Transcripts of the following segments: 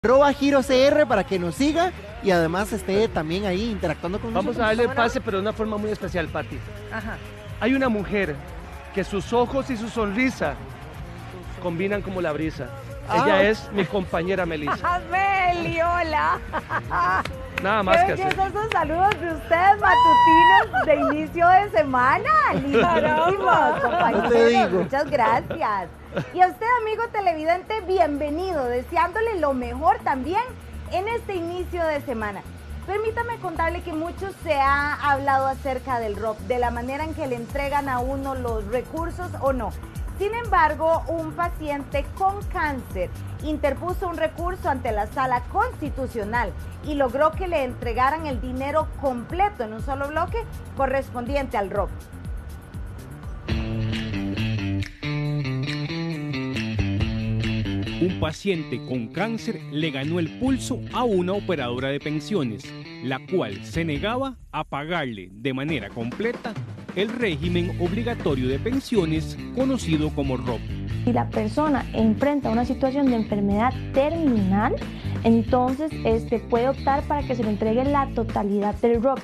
@GiroCR para que nos siga y además esté también ahí interactuando con nosotros. Vamos a darle el pase, pero de una forma muy especial, Pati. Ajá. Hay una mujer que sus ojos y su sonrisa combinan como la brisa. Ella es mi compañera Melissa. Meli, hola. Nada más que ¿Qué hacer. son esos saludos de ustedes matutinos de inicio de semana? Lindísimos, compañeros. te digo. Muchas gracias. Y a usted, amigo televidente, bienvenido, deseándole lo mejor también en este inicio de semana. Permítame contarle que mucho se ha hablado acerca del ROP, de la manera en que le entregan a uno los recursos o no. Sin embargo, un paciente con cáncer interpuso un recurso ante la Sala Constitucional y logró que le entregaran el dinero completo en un solo bloque correspondiente al ROP. Un paciente con cáncer le ganó el pulso a una operadora de pensiones, la cual se negaba a pagarle de manera completa el régimen obligatorio de pensiones conocido como ROP. Si la persona enfrenta una situación de enfermedad terminal, entonces puede optar para que se le entregue la totalidad del ROP.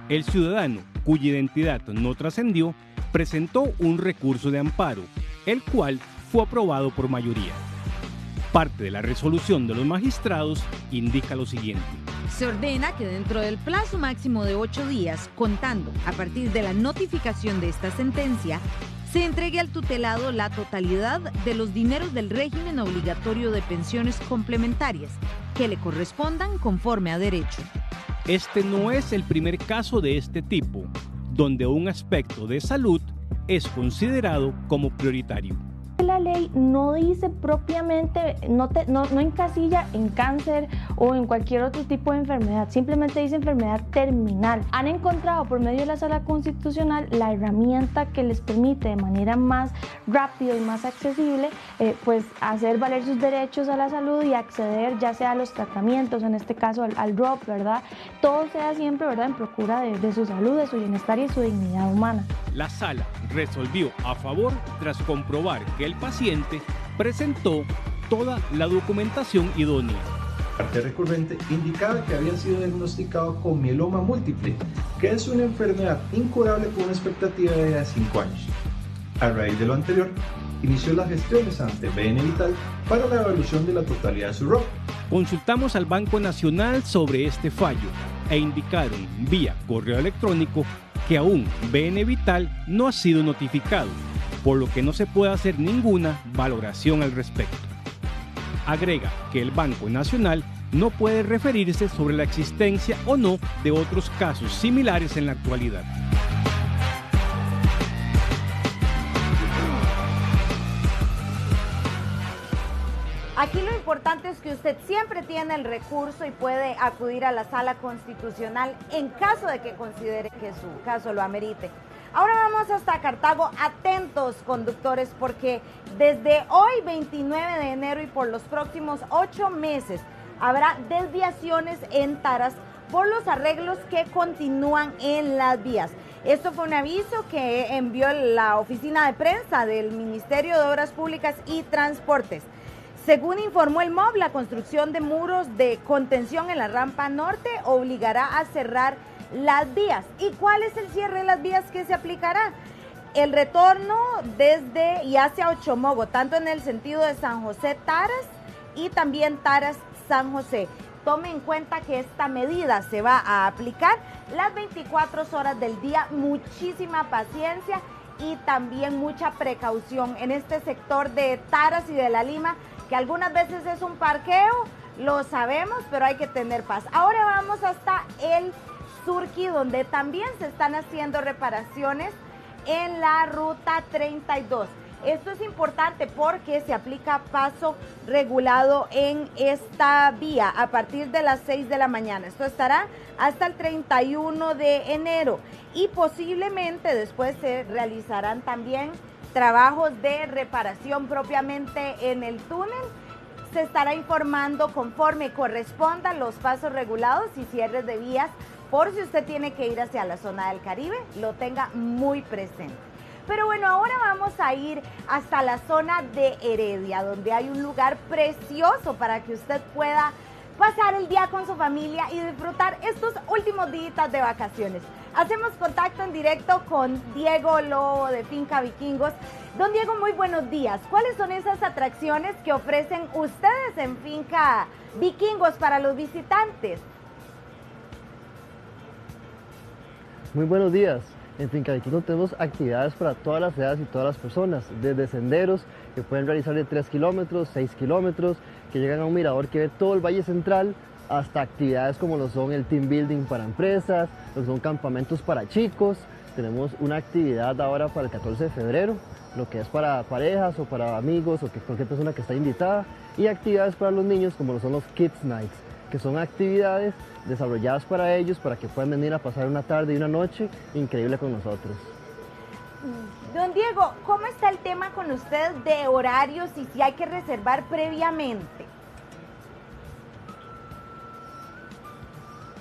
El ciudadano, cuya identidad no trascendió, presentó un recurso de amparo, el cual fue aprobado por mayoría. Parte de la resolución de los magistrados indica lo siguiente. Se ordena que dentro del plazo máximo de 8 días, contando a partir de la notificación de esta sentencia, se entregue al tutelado la totalidad de los dineros del régimen obligatorio de pensiones complementarias que le correspondan conforme a derecho. Este no es el primer caso de este tipo, donde un aspecto de salud es considerado como prioritario. La ley no dice propiamente, no encasilla en cáncer o en cualquier otro tipo de enfermedad, simplemente dice enfermedad terminal. Han encontrado por medio de la Sala Constitucional la herramienta que les permite de manera más rápida y más accesible pues hacer valer sus derechos a la salud y acceder ya sea a los tratamientos, en este caso al ROP, ¿verdad? Todo sea siempre, ¿verdad?, en procura de su salud, de su bienestar y de su dignidad humana. La sala resolvió a favor tras comprobar que el paciente presentó toda la documentación idónea. La parte recurrente indicaba que había sido diagnosticado con mieloma múltiple, que es una enfermedad incurable con una expectativa de vida de 5 años. A raíz de lo anterior, inició las gestiones ante BN Vital para la evaluación de la totalidad de su ROP. Consultamos al Banco Nacional sobre este fallo e indicaron vía correo electrónico que aún BN Vital no ha sido notificado, por lo que no se puede hacer ninguna valoración al respecto. Agrega que el Banco Nacional no puede referirse sobre la existencia o no de otros casos similares en la actualidad. Aquí lo importante es que usted siempre tiene el recurso y puede acudir a la Sala Constitucional en caso de que considere que su caso lo amerite. Ahora vamos hasta Cartago, atentos conductores, porque desde hoy 29 de enero y por los próximos 8 meses habrá desviaciones en taras por los arreglos que continúan en las vías. Esto fue un aviso que envió la oficina de prensa del Ministerio de Obras Públicas y Transportes. Según informó el MOB, la construcción de muros de contención en la rampa norte obligará a cerrar las vías. ¿Y cuál es el cierre de las vías que se aplicará? El retorno desde y hacia Ochomogo, tanto en el sentido de San José Taras y también Taras San José. Tome en cuenta que esta medida se va a aplicar las 24 horas del día. Muchísima paciencia y también mucha precaución en este sector de Taras y de La Lima, que algunas veces es un parqueo, lo sabemos, pero hay que tener paz. Ahora vamos hasta el Surquí, donde también se están haciendo reparaciones en la ruta 32. Esto es importante porque se aplica paso regulado en esta vía a partir de las 6 de la mañana. Esto estará hasta el 31 de enero y posiblemente después se realizarán también trabajos de reparación propiamente en el túnel. Se estará informando conforme correspondan los pasos regulados y cierres de vías, por si usted tiene que ir hacia la zona del Caribe, lo tenga muy presente. Pero bueno, ahora vamos a ir hasta la zona de Heredia, donde hay un lugar precioso para que usted pueda pasar el día con su familia y disfrutar estos últimos días de vacaciones. Hacemos contacto en directo con Diego Lobo de Finca Vikingos. Don Diego, muy buenos días. ¿Cuáles son esas atracciones que ofrecen ustedes en Finca Vikingos para los visitantes? Muy buenos días. En Finca Vikingos tenemos actividades para todas las edades y todas las personas, desde senderos que pueden realizar de 3 kilómetros, 6 kilómetros, que llegan a un mirador que ve todo el Valle Central, hasta actividades como lo son el team building para empresas, lo que son campamentos para chicos. Tenemos una actividad ahora para el 14 de febrero, lo que es para parejas o para amigos o que cualquier persona que está invitada, y actividades para los niños como lo son los Kids Nights, que son actividades desarrolladas para ellos para que puedan venir a pasar una tarde y una noche increíble con nosotros. Don Diego, ¿cómo está el tema con usted de horarios y si hay que reservar previamente?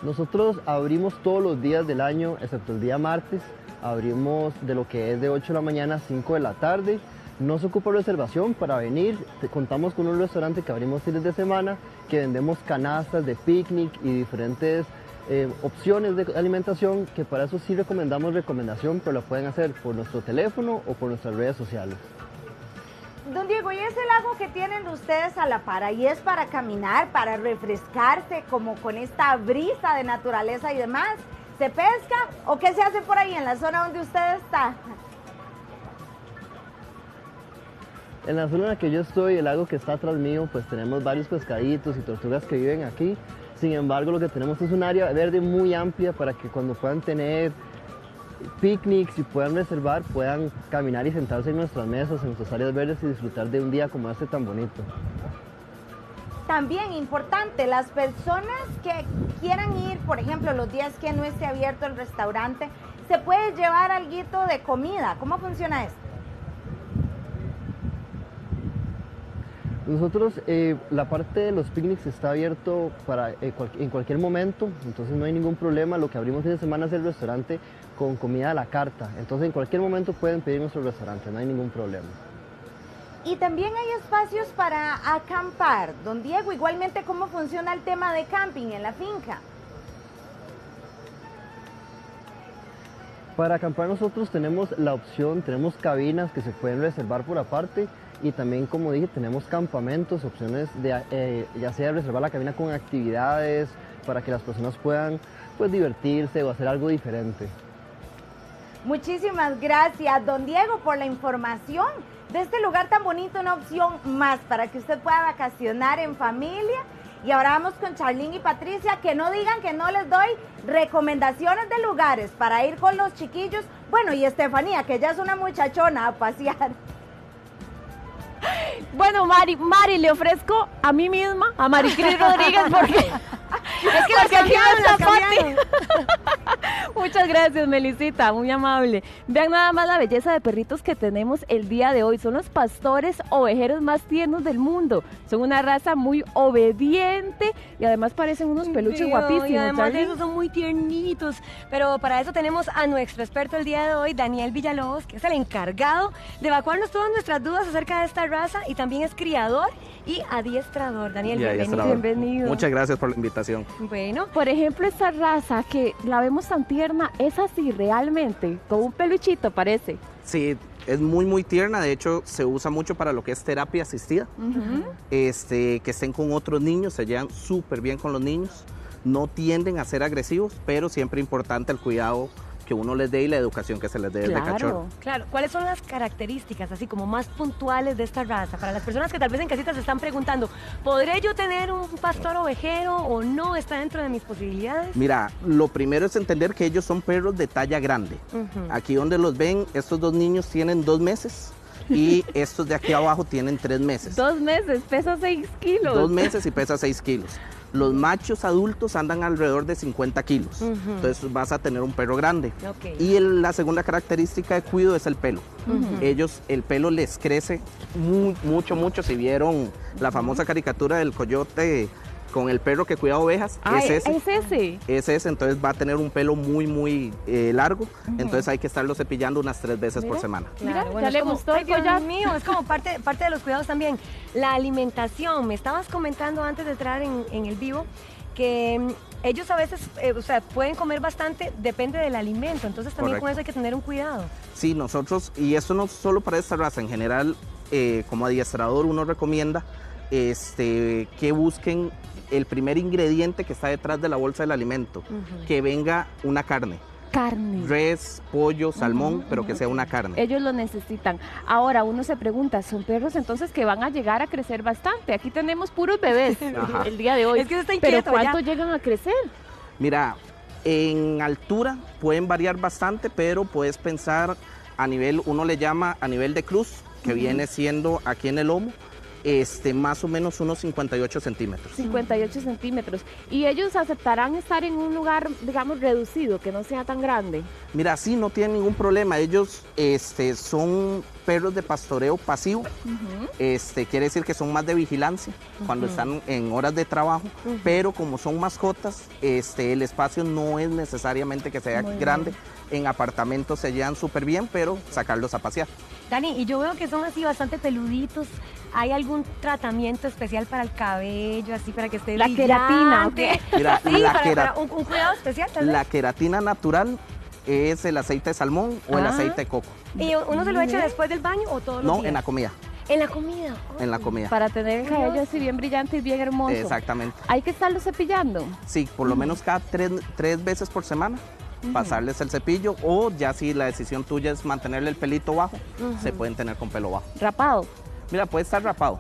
Nosotros abrimos todos los días del año, excepto el día martes. Abrimos de lo que es de 8 de la mañana a 5 de la tarde. No se ocupa reservación para venir. Contamos con un restaurante que abrimos fines de semana, que vendemos canastas de picnic y diferentes opciones de alimentación, que para eso sí recomendamos recomendación, pero lo pueden hacer por nuestro teléfono o por nuestras redes sociales. Don Diego, ¿y ese lago que tienen ustedes a la par? ¿Y es para caminar, para refrescarse, como con esta brisa de naturaleza y demás? ¿Se pesca o qué se hace por ahí en la zona donde usted está? En la zona en la que yo estoy, el lago que está atrás mío, pues tenemos varios pescaditos y tortugas que viven aquí. Sin embargo, lo que tenemos es un área verde muy amplia para que cuando puedan tener picnics y puedan reservar, puedan caminar y sentarse en nuestras mesas, en nuestras áreas verdes y disfrutar de un día como este tan bonito. También importante, las personas que quieran ir, por ejemplo, los días que no esté abierto el restaurante, ¿se puede llevar alguito de comida? ¿Cómo funciona esto? Nosotros, la parte de los picnics está abierto para en cualquier momento, entonces no hay ningún problema. Lo que abrimos fin de semana es el restaurante con comida a la carta, entonces en cualquier momento pueden pedir nuestro restaurante, no hay ningún problema. Y también hay espacios para acampar. Don Diego, igualmente, ¿cómo funciona el tema de camping en la finca? Para acampar nosotros tenemos la opción, tenemos cabinas que se pueden reservar por aparte. Y también, como dije, tenemos campamentos, opciones de ya sea reservar la cabina con actividades para que las personas puedan pues divertirse o hacer algo diferente. Muchísimas gracias, don Diego, por la información de este lugar tan bonito, una opción más para que usted pueda vacacionar en familia. Y ahora vamos con Charlene y Patricia, que no digan que no les doy recomendaciones de lugares para ir con los chiquillos. Bueno, y Estefanía, que ya es una muchachona, a pasear. Bueno, Mari, le ofrezco a mí misma, a Maricris Rodríguez, porque es que las cambiaron. Muchas gracias, Melisita, muy amable. Vean nada más la belleza de perritos que tenemos el día de hoy. Son los pastores ovejeros más tiernos del mundo. Son una raza muy obediente y además parecen unos peluches guapísimos. Y además de eso son muy tiernitos. Pero para eso tenemos a nuestro experto el día de hoy, Daniel Villalobos, que es el encargado de evacuarnos todas nuestras dudas acerca de esta raza y también es criador y adiestrador. Daniel, bienvenido. Muchas gracias por la invitación. Bueno, por ejemplo, esta raza que la vemos tan tierna, ¿es así realmente? Como un peluchito parece. Sí, es muy tierna, de hecho se usa mucho para lo que es terapia asistida. Que estén con otros niños, se llevan súper bien con los niños, no tienden a ser agresivos, pero siempre importante el cuidado que uno les dé y la educación que se les dé desde cachorro. Claro, ¿cuáles son las características así como más puntuales de esta raza? Para las personas que tal vez en casita se están preguntando, ¿podré yo tener un pastor ovejero o no? ¿Está dentro de mis posibilidades? Mira, lo primero es entender que ellos son perros de talla grande. Aquí donde los ven, estos dos niños tienen 2 meses y estos de aquí abajo tienen 3 meses. 2 meses, pesa 6 kilos. 2 meses y pesa 6 kilos. Los machos adultos andan alrededor de 50 kilos, entonces vas a tener un perro grande. Y la segunda característica de cuido es el pelo. Ellos, el pelo les crece mucho. Si vieron la famosa caricatura del coyote con el perro que cuida ovejas, es ese, entonces va a tener un pelo muy largo, entonces hay que estarlo cepillando unas 3 veces por semana. Claro, Mira, bueno, ya le gustó el collar. Dios mío, es como parte de los cuidados también. La alimentación, me estabas comentando antes de entrar en el vivo que ellos a veces, pueden comer bastante, depende del alimento, entonces también Correcto. con eso hay que tener un cuidado. Sí, nosotros, y esto no solo para esta raza, en general, como adiestrador uno recomienda que busquen el primer ingrediente que está detrás de la bolsa del alimento, que venga una carne. Res, pollo, salmón, pero que sea una carne. Ellos lo necesitan. Ahora uno se pregunta, son perros entonces que van a llegar a crecer bastante. Aquí tenemos puros bebés el día de hoy. Es que está inquieto, pero ¿cuánto llegan a crecer? Mira, en altura pueden variar bastante, pero puedes pensar a nivel, uno le llama a nivel de cruz, que viene siendo aquí en el lomo, más o menos unos 58 centímetros. 58 centímetros. ¿Y ellos aceptarán estar en un lugar, digamos, reducido, que no sea tan grande? Mira, sí, no tienen ningún problema. Ellos son perros de pastoreo pasivo. Quiere decir que son más de vigilancia cuando están en horas de trabajo, pero como son mascotas, el espacio no es necesariamente que sea grande. En apartamentos se llevan súper bien, pero sacarlos a pasear. Dani, y yo veo que son así bastante peluditos. ¿Hay algún tratamiento especial para el cabello, así para que esté la queratina? Okay. Mira, sí, para un cuidado especial tal vez. La queratina natural es el aceite de salmón o el aceite de coco. ¿Y uno se lo echa después del baño o todos los días? No, en la comida. ¿En la comida? En la comida. Para tener el cabello así bien brillante y bien hermoso. Exactamente. ¿Hay que estarlo cepillando? Sí, por lo menos cada 3 veces por semana. Pasarles el cepillo, o ya si la decisión tuya es mantenerle el pelito bajo, se pueden tener con pelo bajo. ¿Rapado? Mira, puede estar rapado.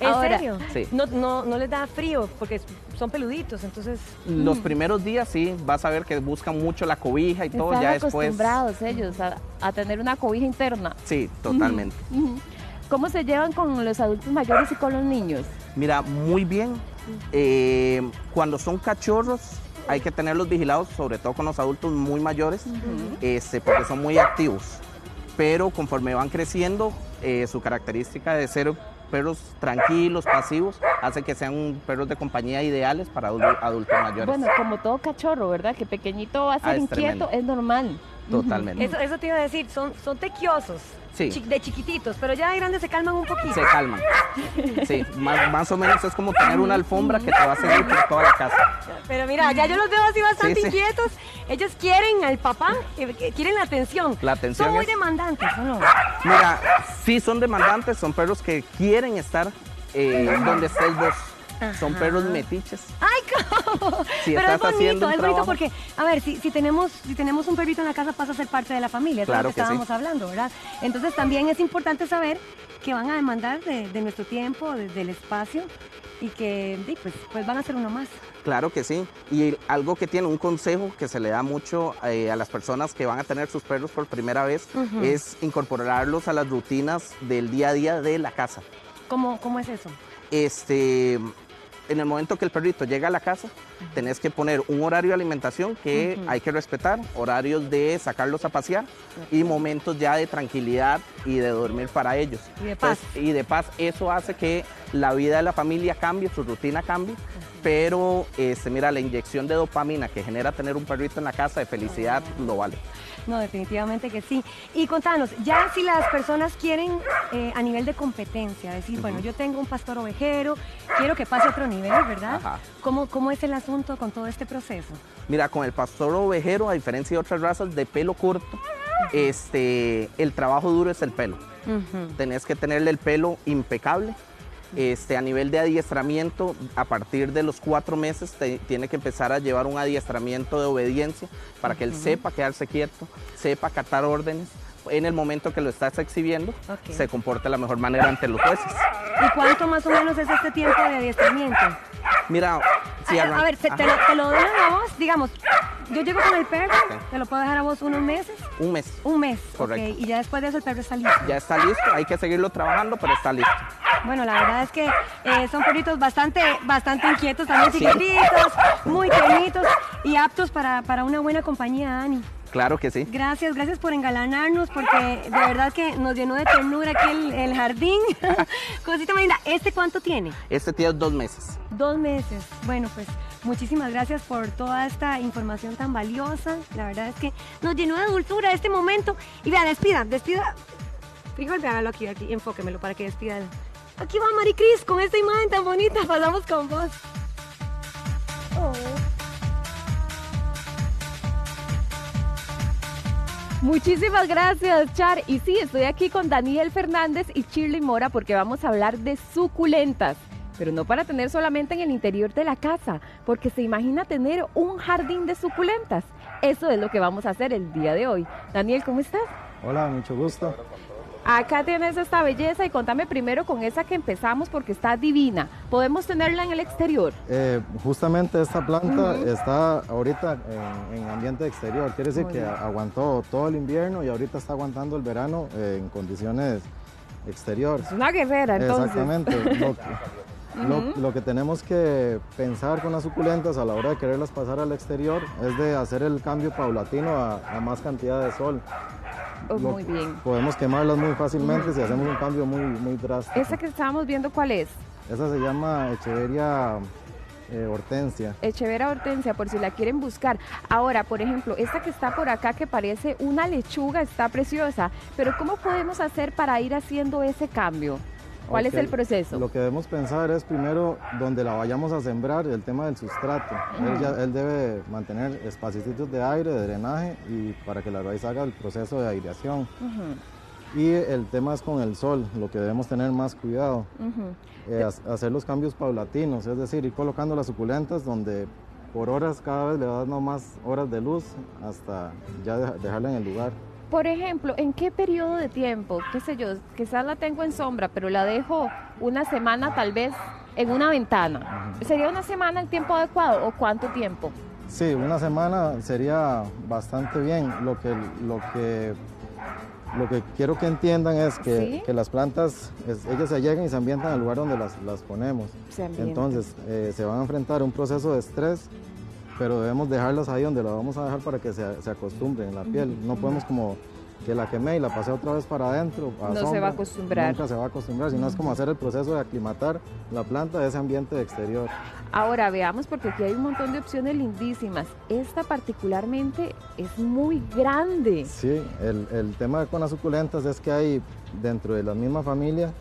¿En serio? Sí. No les da frío porque son peluditos, entonces... Los primeros días sí, vas a ver que buscan mucho la cobija y todo. Están ya después... acostumbrados ellos a tener una cobija interna. Sí, totalmente. ¿Cómo se llevan con los adultos mayores y con los niños? Mira, muy bien. Cuando son cachorros, hay que tenerlos vigilados, sobre todo con los adultos muy mayores, porque son muy activos. Pero conforme van creciendo, su característica de ser perros tranquilos, pasivos, hace que sean perros de compañía ideales para adultos mayores. Bueno, como todo cachorro, ¿verdad? Que pequeñito va a ser inquieto, es normal. Totalmente. Eso te iba a decir, son tequiosos. Sí. De chiquititos, pero ya de grandes se calman un poquito. Se calman. Sí, más o menos es como tener una alfombra que te va a seguir por toda la casa. Pero mira, ya yo los veo así bastante inquietos. Ellos quieren al papá, quieren la atención. La atención son muy demandantes, ¿o no? Mira, sí son demandantes, son perros que quieren estar donde estés vos. Son perros metiches. ¡Ay, cómo! Si pero es bonito porque, a ver, si tenemos un perrito en la casa pasa a ser parte de la familia, claro es lo que estábamos hablando, ¿verdad? Entonces también es importante saber que van a demandar de nuestro tiempo, del espacio, y que pues van a ser uno más. Claro que sí, y algo que tiene un consejo que se le da mucho a las personas que van a tener sus perros por primera vez es incorporarlos a las rutinas del día a día de la casa. ¿Cómo es eso? En el momento que el perrito llega a la casa, tenés que poner un horario de alimentación que hay que respetar, horarios de sacarlos a pasear y momentos ya de tranquilidad y de dormir para ellos. Y de paz. Y de paz, eso hace que la vida de la familia cambie, su rutina cambie, pero mira, la inyección de dopamina que genera tener un perrito en la casa de felicidad lo vale. No, definitivamente que sí. Y contanos, ya si las personas quieren a nivel de competencia, decir, bueno, yo tengo un pastor ovejero, quiero que pase a otro nivel, ¿verdad? Ajá. ¿Cómo es el asunto con todo este proceso? Mira, con el pastor ovejero, a diferencia de otras razas de pelo corto, el trabajo duro es el pelo. Tenés que tenerle el pelo impecable. A nivel de adiestramiento, a partir de los 4 meses tiene que empezar a llevar un adiestramiento de obediencia para que él sepa quedarse quieto, sepa acatar órdenes. En el momento que lo estás exhibiendo, se comporte de la mejor manera ante los jueces. ¿Y cuánto más o menos es este tiempo de adiestramiento? Mira, si a ver, te lo doy a vos, digamos, yo llego con el perro, te lo puedo dejar a vos unos meses. Un mes. Un mes, correcto. Y ya después de eso el perro está listo. Ya está listo, hay que seguirlo trabajando, pero está listo. Bueno, la verdad es que son perritos bastante inquietos, también chiquititos, muy tiernitos y aptos para una buena compañía, Dani. Claro que sí. Gracias por engalanarnos, porque de verdad que nos llenó de ternura aquí el jardín. Cosita más linda. ¿Este cuánto tiene? Este tiene 2 meses. 2 meses. Bueno, pues muchísimas gracias por toda esta información tan valiosa. La verdad es que nos llenó de dulzura este momento. Y vea, despida. Frijol, véalo aquí, enfóquemelo para que despida. Aquí va Maricris con esta imagen tan bonita. Pasamos con vos. Oh. Muchísimas gracias, Char. Y sí, estoy aquí con Daniel Fernández y Shirley Mora porque vamos a hablar de suculentas. Pero no para tener solamente en el interior de la casa, porque se imagina tener un jardín de suculentas. Eso es lo que vamos a hacer el día de hoy. Daniel, ¿cómo estás? Hola, mucho gusto. Acá tienes esta belleza y contame primero con esa que empezamos porque está divina. ¿Podemos tenerla en el exterior? Justamente esta planta está ahorita en ambiente exterior. Quiere decir que aguantó todo el invierno y ahorita está aguantando el verano en condiciones exteriores. Es una guerrera, entonces. Exactamente. Lo que tenemos que pensar con las suculentas a la hora de quererlas pasar al exterior es de hacer el cambio paulatino a más cantidad de sol. Muy bien. Podemos quemarlas muy fácilmente si hacemos un cambio muy drástico. ¿Esa que estábamos viendo cuál es? Esa se llama Echeveria hortensia. Echeveria hortensia, por si la quieren buscar. Ahora, por ejemplo, esta que está por acá que parece una lechuga está preciosa, pero ¿cómo podemos hacer para ir haciendo ese cambio? ¿Cuál es el proceso? Lo que debemos pensar es primero donde la vayamos a sembrar, el tema del sustrato. Él debe mantener espacios de aire, de drenaje y para que la raíz haga el proceso de aireación. Y el tema es con el sol, lo que debemos tener más cuidado. Hacer los cambios paulatinos, es decir, ir colocando las suculentas donde por horas cada vez le va dando más horas de luz hasta ya dejarla en el lugar. Por ejemplo, ¿en qué periodo de tiempo? Qué sé yo, quizás la tengo en sombra, pero la dejo una semana tal vez en una ventana. ¿Sería una semana el tiempo adecuado o cuánto tiempo? Sí, una semana sería bastante bien. Lo que quiero que entiendan es que, que las plantas, ellas se llegan y se ambientan al lugar donde las ponemos. Entonces, se van a enfrentar a un proceso de estrés, pero debemos dejarlas ahí donde las vamos a dejar para que se acostumbren en la piel. No podemos como que la quemé y la pasé otra vez para adentro. No se va a acostumbrar. Nunca se va a acostumbrar, sino es como hacer el proceso de aclimatar la planta a ese ambiente exterior. Ahora veamos, porque aquí hay un montón de opciones lindísimas. Esta particularmente es muy grande. Sí, el tema con las suculentas es que hay dentro de la misma familia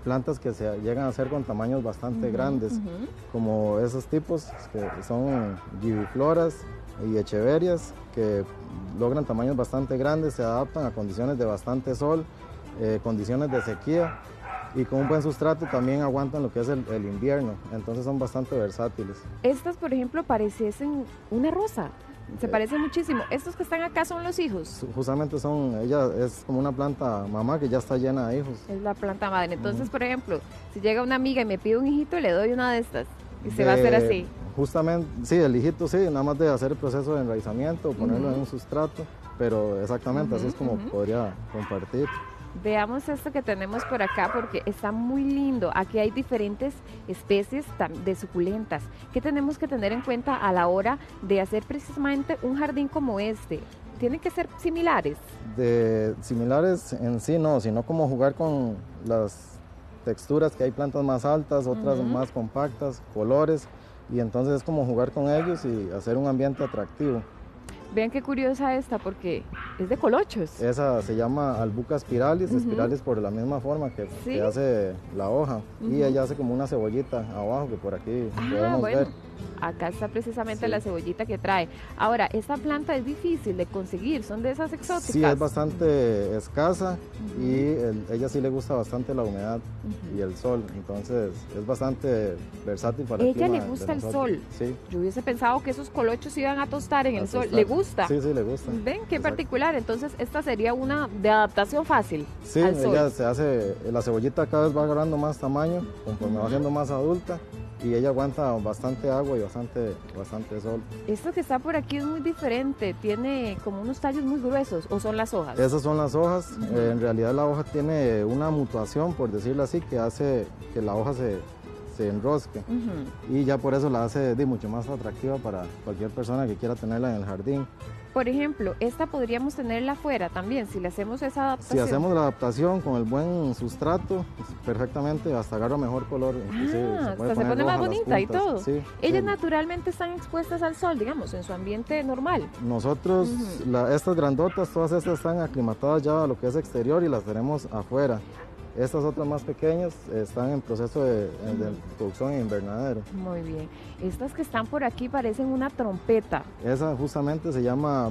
plantas que se llegan a hacer con tamaños bastante grandes, como esos tipos que son gibifloras y echeverias, que logran tamaños bastante grandes, se adaptan a condiciones de bastante sol, condiciones de sequía, y con un buen sustrato también aguantan lo que es el invierno, entonces son bastante versátiles. Estas, por ejemplo, parecen una rosa. Se parece muchísimo. ¿Estos que están acá son los hijos? Justamente ella es como una planta mamá que ya está llena de hijos. Es la planta madre. Entonces, por ejemplo, si llega una amiga y me pide un hijito, le doy una de estas y se va a hacer así. Justamente, sí, el hijito sí, nada más de hacer el proceso de enraizamiento, ponerlo en un sustrato, pero exactamente así es como podría compartir. Veamos esto que tenemos por acá porque está muy lindo. Aquí hay diferentes especies de suculentas. ¿Qué tenemos que tener en cuenta a la hora de hacer precisamente un jardín como este? ¿Tienen que ser similares? Similares en sí no, sino como jugar con las texturas, que hay plantas más altas, otras más compactas, colores, y entonces es como jugar con ellos y hacer un ambiente atractivo. Vean qué curiosa esta porque es de colochos. Esa se llama Albuca spiralis, spiralis por la misma forma que hace la hoja, y ella hace como una cebollita abajo que por aquí podemos ver. Acá está precisamente la cebollita que trae. Ahora, esta planta es difícil de conseguir, son de esas exóticas. Sí, es bastante escasa y ella sí le gusta bastante la humedad y el sol, entonces es bastante versátil para el clima. Ella le gusta el sol. Sí. Yo hubiese pensado que esos colochos iban a tostar en el sol. ¿Le gusta? Sí, sí, le gusta. ¿Ven? Qué particular. Entonces, esta sería una de adaptación fácil. Sí, al sol. Ella se hace, la cebollita cada vez va agarrando más tamaño conforme va siendo más adulta. Y ella aguanta bastante agua y bastante sol. Esto que está por aquí es muy diferente, tiene como unos tallos muy gruesos, ¿o son las hojas? Esas son las hojas, en realidad la hoja tiene una mutuación, por decirlo así, que hace que la hoja se enrosque y ya por eso la hace mucho más atractiva para cualquier persona que quiera tenerla en el jardín. por ejemplo, esta podríamos tenerla afuera también, si le hacemos esa adaptación. Si hacemos la adaptación con el buen sustrato, pues, perfectamente, hasta agarra mejor color. Hasta se pone más bonita y todo. Sí, Ellas sí. naturalmente están expuestas al sol, digamos, en su ambiente normal. Nosotros, estas grandotas, todas estas están aclimatadas ya a lo que es exterior y las tenemos afuera. Estas otras más pequeñas están en proceso de producción en invernadero. Muy bien. Estas que están por aquí parecen una trompeta. Esa justamente se llama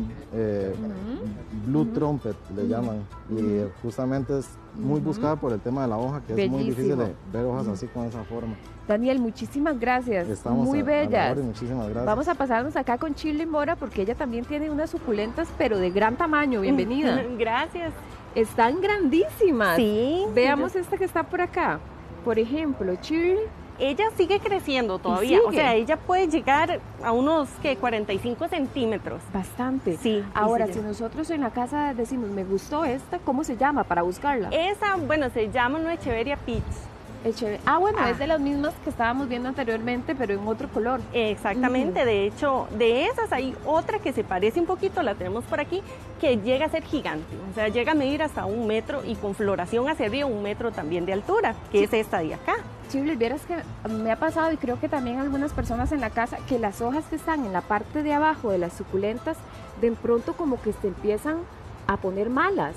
Blue Trumpet, le llaman. Y justamente es muy buscada por el tema de la hoja, que es muy difícil de ver hojas así con esa forma. Daniel, muchísimas gracias. Estamos muy bellas. Muchísimas gracias. Vamos a pasarnos acá con Shirley Mora porque ella también tiene unas suculentas, pero de gran tamaño. Bienvenida. Gracias. Están grandísimas. Sí. Veamos esta que está por acá. Por ejemplo, Shirley. Ella sigue creciendo todavía. ¿Sigue? O sea, ella puede llegar a unos 45 centímetros. Bastante. Sí. Ahora, sí, si nosotros en la casa decimos, me gustó esta, ¿cómo se llama para buscarla? Esa, bueno, se llama una Echeveria Peach. Bueno, es de las mismas que estábamos viendo anteriormente, pero en otro color. Exactamente, de hecho, de esas hay otra que se parece un poquito, la tenemos por aquí, que llega a ser gigante, o sea, llega a medir hasta 1 metro y con floración hacia arriba 1 metro también de altura, que es esta de acá. Shirley, vieras que me ha pasado y creo que también algunas personas en la casa, que las hojas que están en la parte de abajo de las suculentas, de pronto como que se empiezan a poner malas.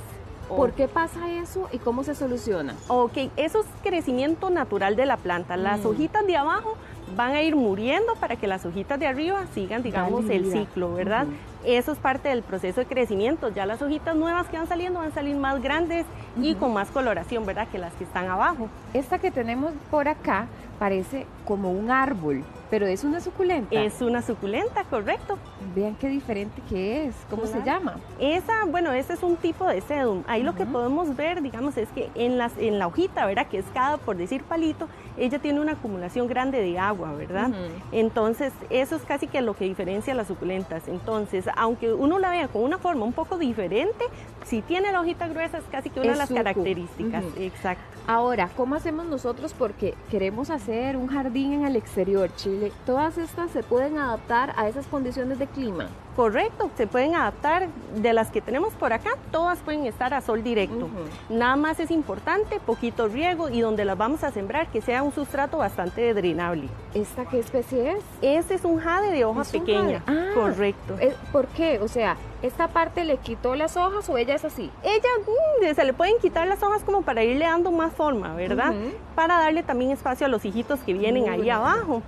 ¿Por qué pasa eso y cómo se soluciona? Ok, eso es crecimiento natural de la planta. Las hojitas de abajo van a ir muriendo para que las hojitas de arriba sigan, digamos, el ciclo, ¿verdad? Eso es parte del proceso de crecimiento. Ya las hojitas nuevas que van saliendo van a salir más grandes y con más coloración, ¿verdad? Que las que están abajo. Esta que tenemos por acá parece como un árbol, pero es una suculenta. Es una suculenta, correcto. Vean qué diferente que es. ¿Cómo se llama? Esa, bueno, ese es un tipo de sedum. Ahí lo que podemos ver, digamos, es que en la hojita, ¿verdad? Que es cada, por decir palito, ella tiene una acumulación grande de agua, ¿verdad? Entonces, eso es casi que lo que diferencia a las suculentas. Entonces, aunque uno la vea con una forma un poco diferente, si tiene la hojita gruesa es casi que una de las características. Exacto. Ahora, ¿cómo hacemos nosotros? Porque queremos hacer un jardín en el exterior, Chile. ¿Todas estas se pueden adaptar a esas condiciones de clima? Correcto, se pueden adaptar. De las que tenemos por acá, todas pueden estar a sol directo. Nada más es importante, poquito riego y donde las vamos a sembrar, que sea un sustrato bastante drenable. ¿Esta qué especie es? Este es un jade de hoja pequeña. Correcto. ¿Por qué? O sea, ¿esta parte le quitó las hojas o ella es así? Ella, se le pueden quitar las hojas como para irle dando más forma, ¿verdad? Para darle también espacio a los hijitos que vienen ahí abajo.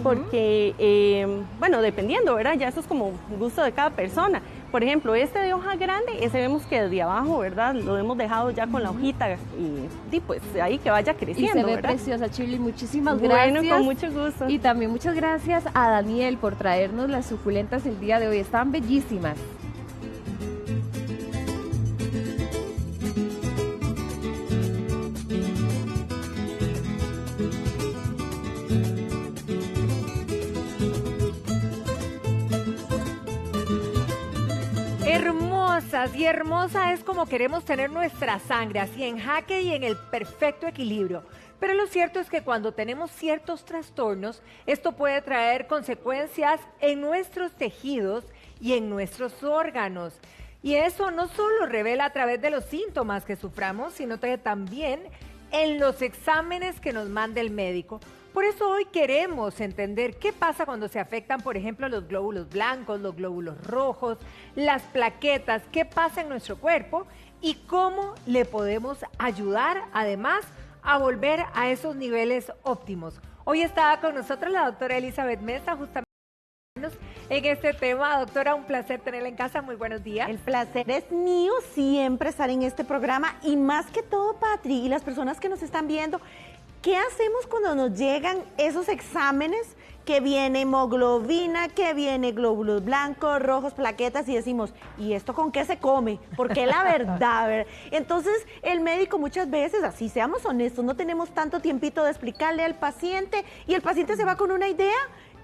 Porque, bueno, dependiendo, ¿verdad? Ya eso es como gusto de cada persona. Por ejemplo, este de hoja grande, ese vemos que desde abajo, ¿verdad? Lo hemos dejado ya con la hojita y pues ahí que vaya creciendo, y se ve ¿verdad? preciosa, Shirley. Muchísimas gracias. Bueno, con mucho gusto. Y también muchas gracias a Daniel por traernos las suculentas el día de hoy. Están bellísimas. Hermosas, y hermosa es como queremos tener nuestra sangre, así en jaque y en el perfecto equilibrio. Pero lo cierto es que cuando tenemos ciertos trastornos, esto puede traer consecuencias en nuestros tejidos y en nuestros órganos. Y eso no solo revela a través de los síntomas que suframos, sino que también en los exámenes que nos manda el médico. Por eso hoy queremos entender qué pasa cuando se afectan, por ejemplo, los glóbulos blancos, los glóbulos rojos, las plaquetas, qué pasa en nuestro cuerpo y cómo le podemos ayudar, además, a volver a esos niveles óptimos. Hoy está con nosotros la doctora Elizabeth Mesa, justamente en este tema. Doctora, un placer tenerla en casa, muy buenos días. El placer es mío siempre estar en este programa y más que todo, Patri, y las personas que nos están viendo, ¿qué hacemos cuando nos llegan esos exámenes que viene hemoglobina, que viene glóbulos blancos, rojos, plaquetas y decimos, ¿y esto con qué se come? Porque la verdad, ¿verdad? Entonces el médico muchas veces, así seamos honestos, no tenemos tanto tiempito de explicarle al paciente y el paciente se va con una idea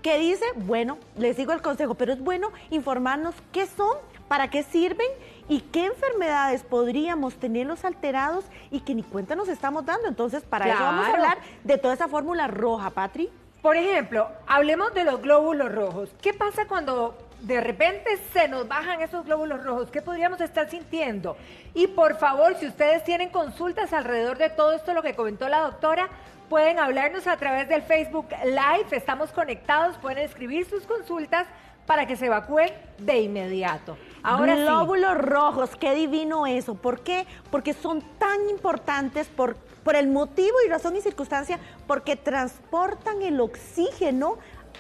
que dice, bueno, les sigo el consejo, pero es bueno informarnos qué son, para qué sirven y qué enfermedades podríamos tenerlos alterados y que ni cuenta nos estamos dando. Entonces, para eso vamos a hablar de toda esa fórmula roja, Patri. Por ejemplo, hablemos de los glóbulos rojos. ¿Qué pasa cuando de repente se nos bajan esos glóbulos rojos, ¿qué podríamos estar sintiendo? Y por favor, si ustedes tienen consultas alrededor de todo esto, lo que comentó la doctora, pueden hablarnos a través del Facebook Live, estamos conectados, pueden escribir sus consultas para que se evacúen de inmediato. Ahora glóbulos rojos, qué divino eso. ¿Por qué? Porque son tan importantes por el motivo y razón y circunstancia, porque transportan el oxígeno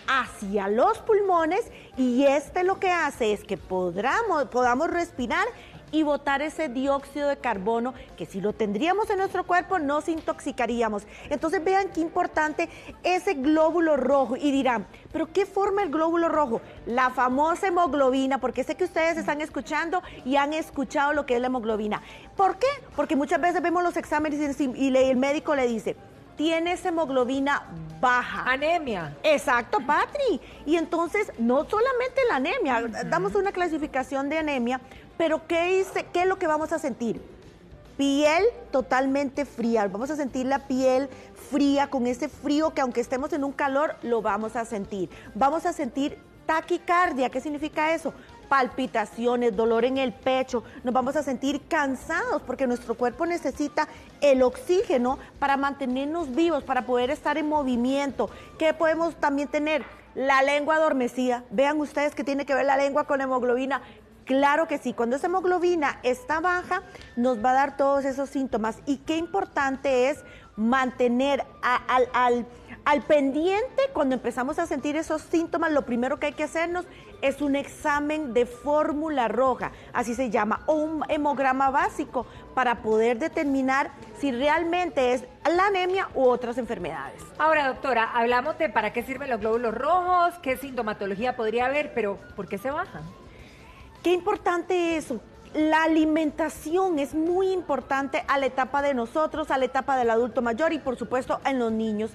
hacia los pulmones y lo que hace es que podamos respirar y botar ese dióxido de carbono que si lo tendríamos en nuestro cuerpo nos intoxicaríamos. Entonces vean qué importante ese glóbulo rojo y dirán, ¿pero qué forma el glóbulo rojo? La famosa hemoglobina, porque sé que ustedes están escuchando y han escuchado lo que es la hemoglobina. ¿Por qué? Porque muchas veces vemos los exámenes y el médico le dice, tienes hemoglobina baja. Anemia. Exacto, Patri. Y entonces, no solamente la anemia, damos una clasificación de anemia, pero ¿qué es lo que vamos a sentir? Piel totalmente fría, vamos a sentir la piel fría, con ese frío que aunque estemos en un calor, lo vamos a sentir. Vamos a sentir taquicardia, ¿qué significa eso? Palpitaciones, dolor en el pecho, nos vamos a sentir cansados porque nuestro cuerpo necesita el oxígeno para mantenernos vivos, para poder estar en movimiento. ¿Qué podemos también tener? La lengua adormecida. Vean ustedes que tiene que ver la lengua con la hemoglobina. Claro que sí, cuando esa hemoglobina está baja, nos va a dar todos esos síntomas. Y qué importante es mantener al pendiente cuando empezamos a sentir esos síntomas. Lo primero que hay que hacernos es un examen de fórmula roja, así se llama, o un hemograma básico para poder determinar si realmente es la anemia u otras enfermedades. Ahora, doctora, hablamos de para qué sirven los glóbulos rojos, qué sintomatología podría haber, pero ¿por qué se bajan? Qué importante eso. La alimentación es muy importante a la etapa de nosotros, a la etapa del adulto mayor y por supuesto en los niños.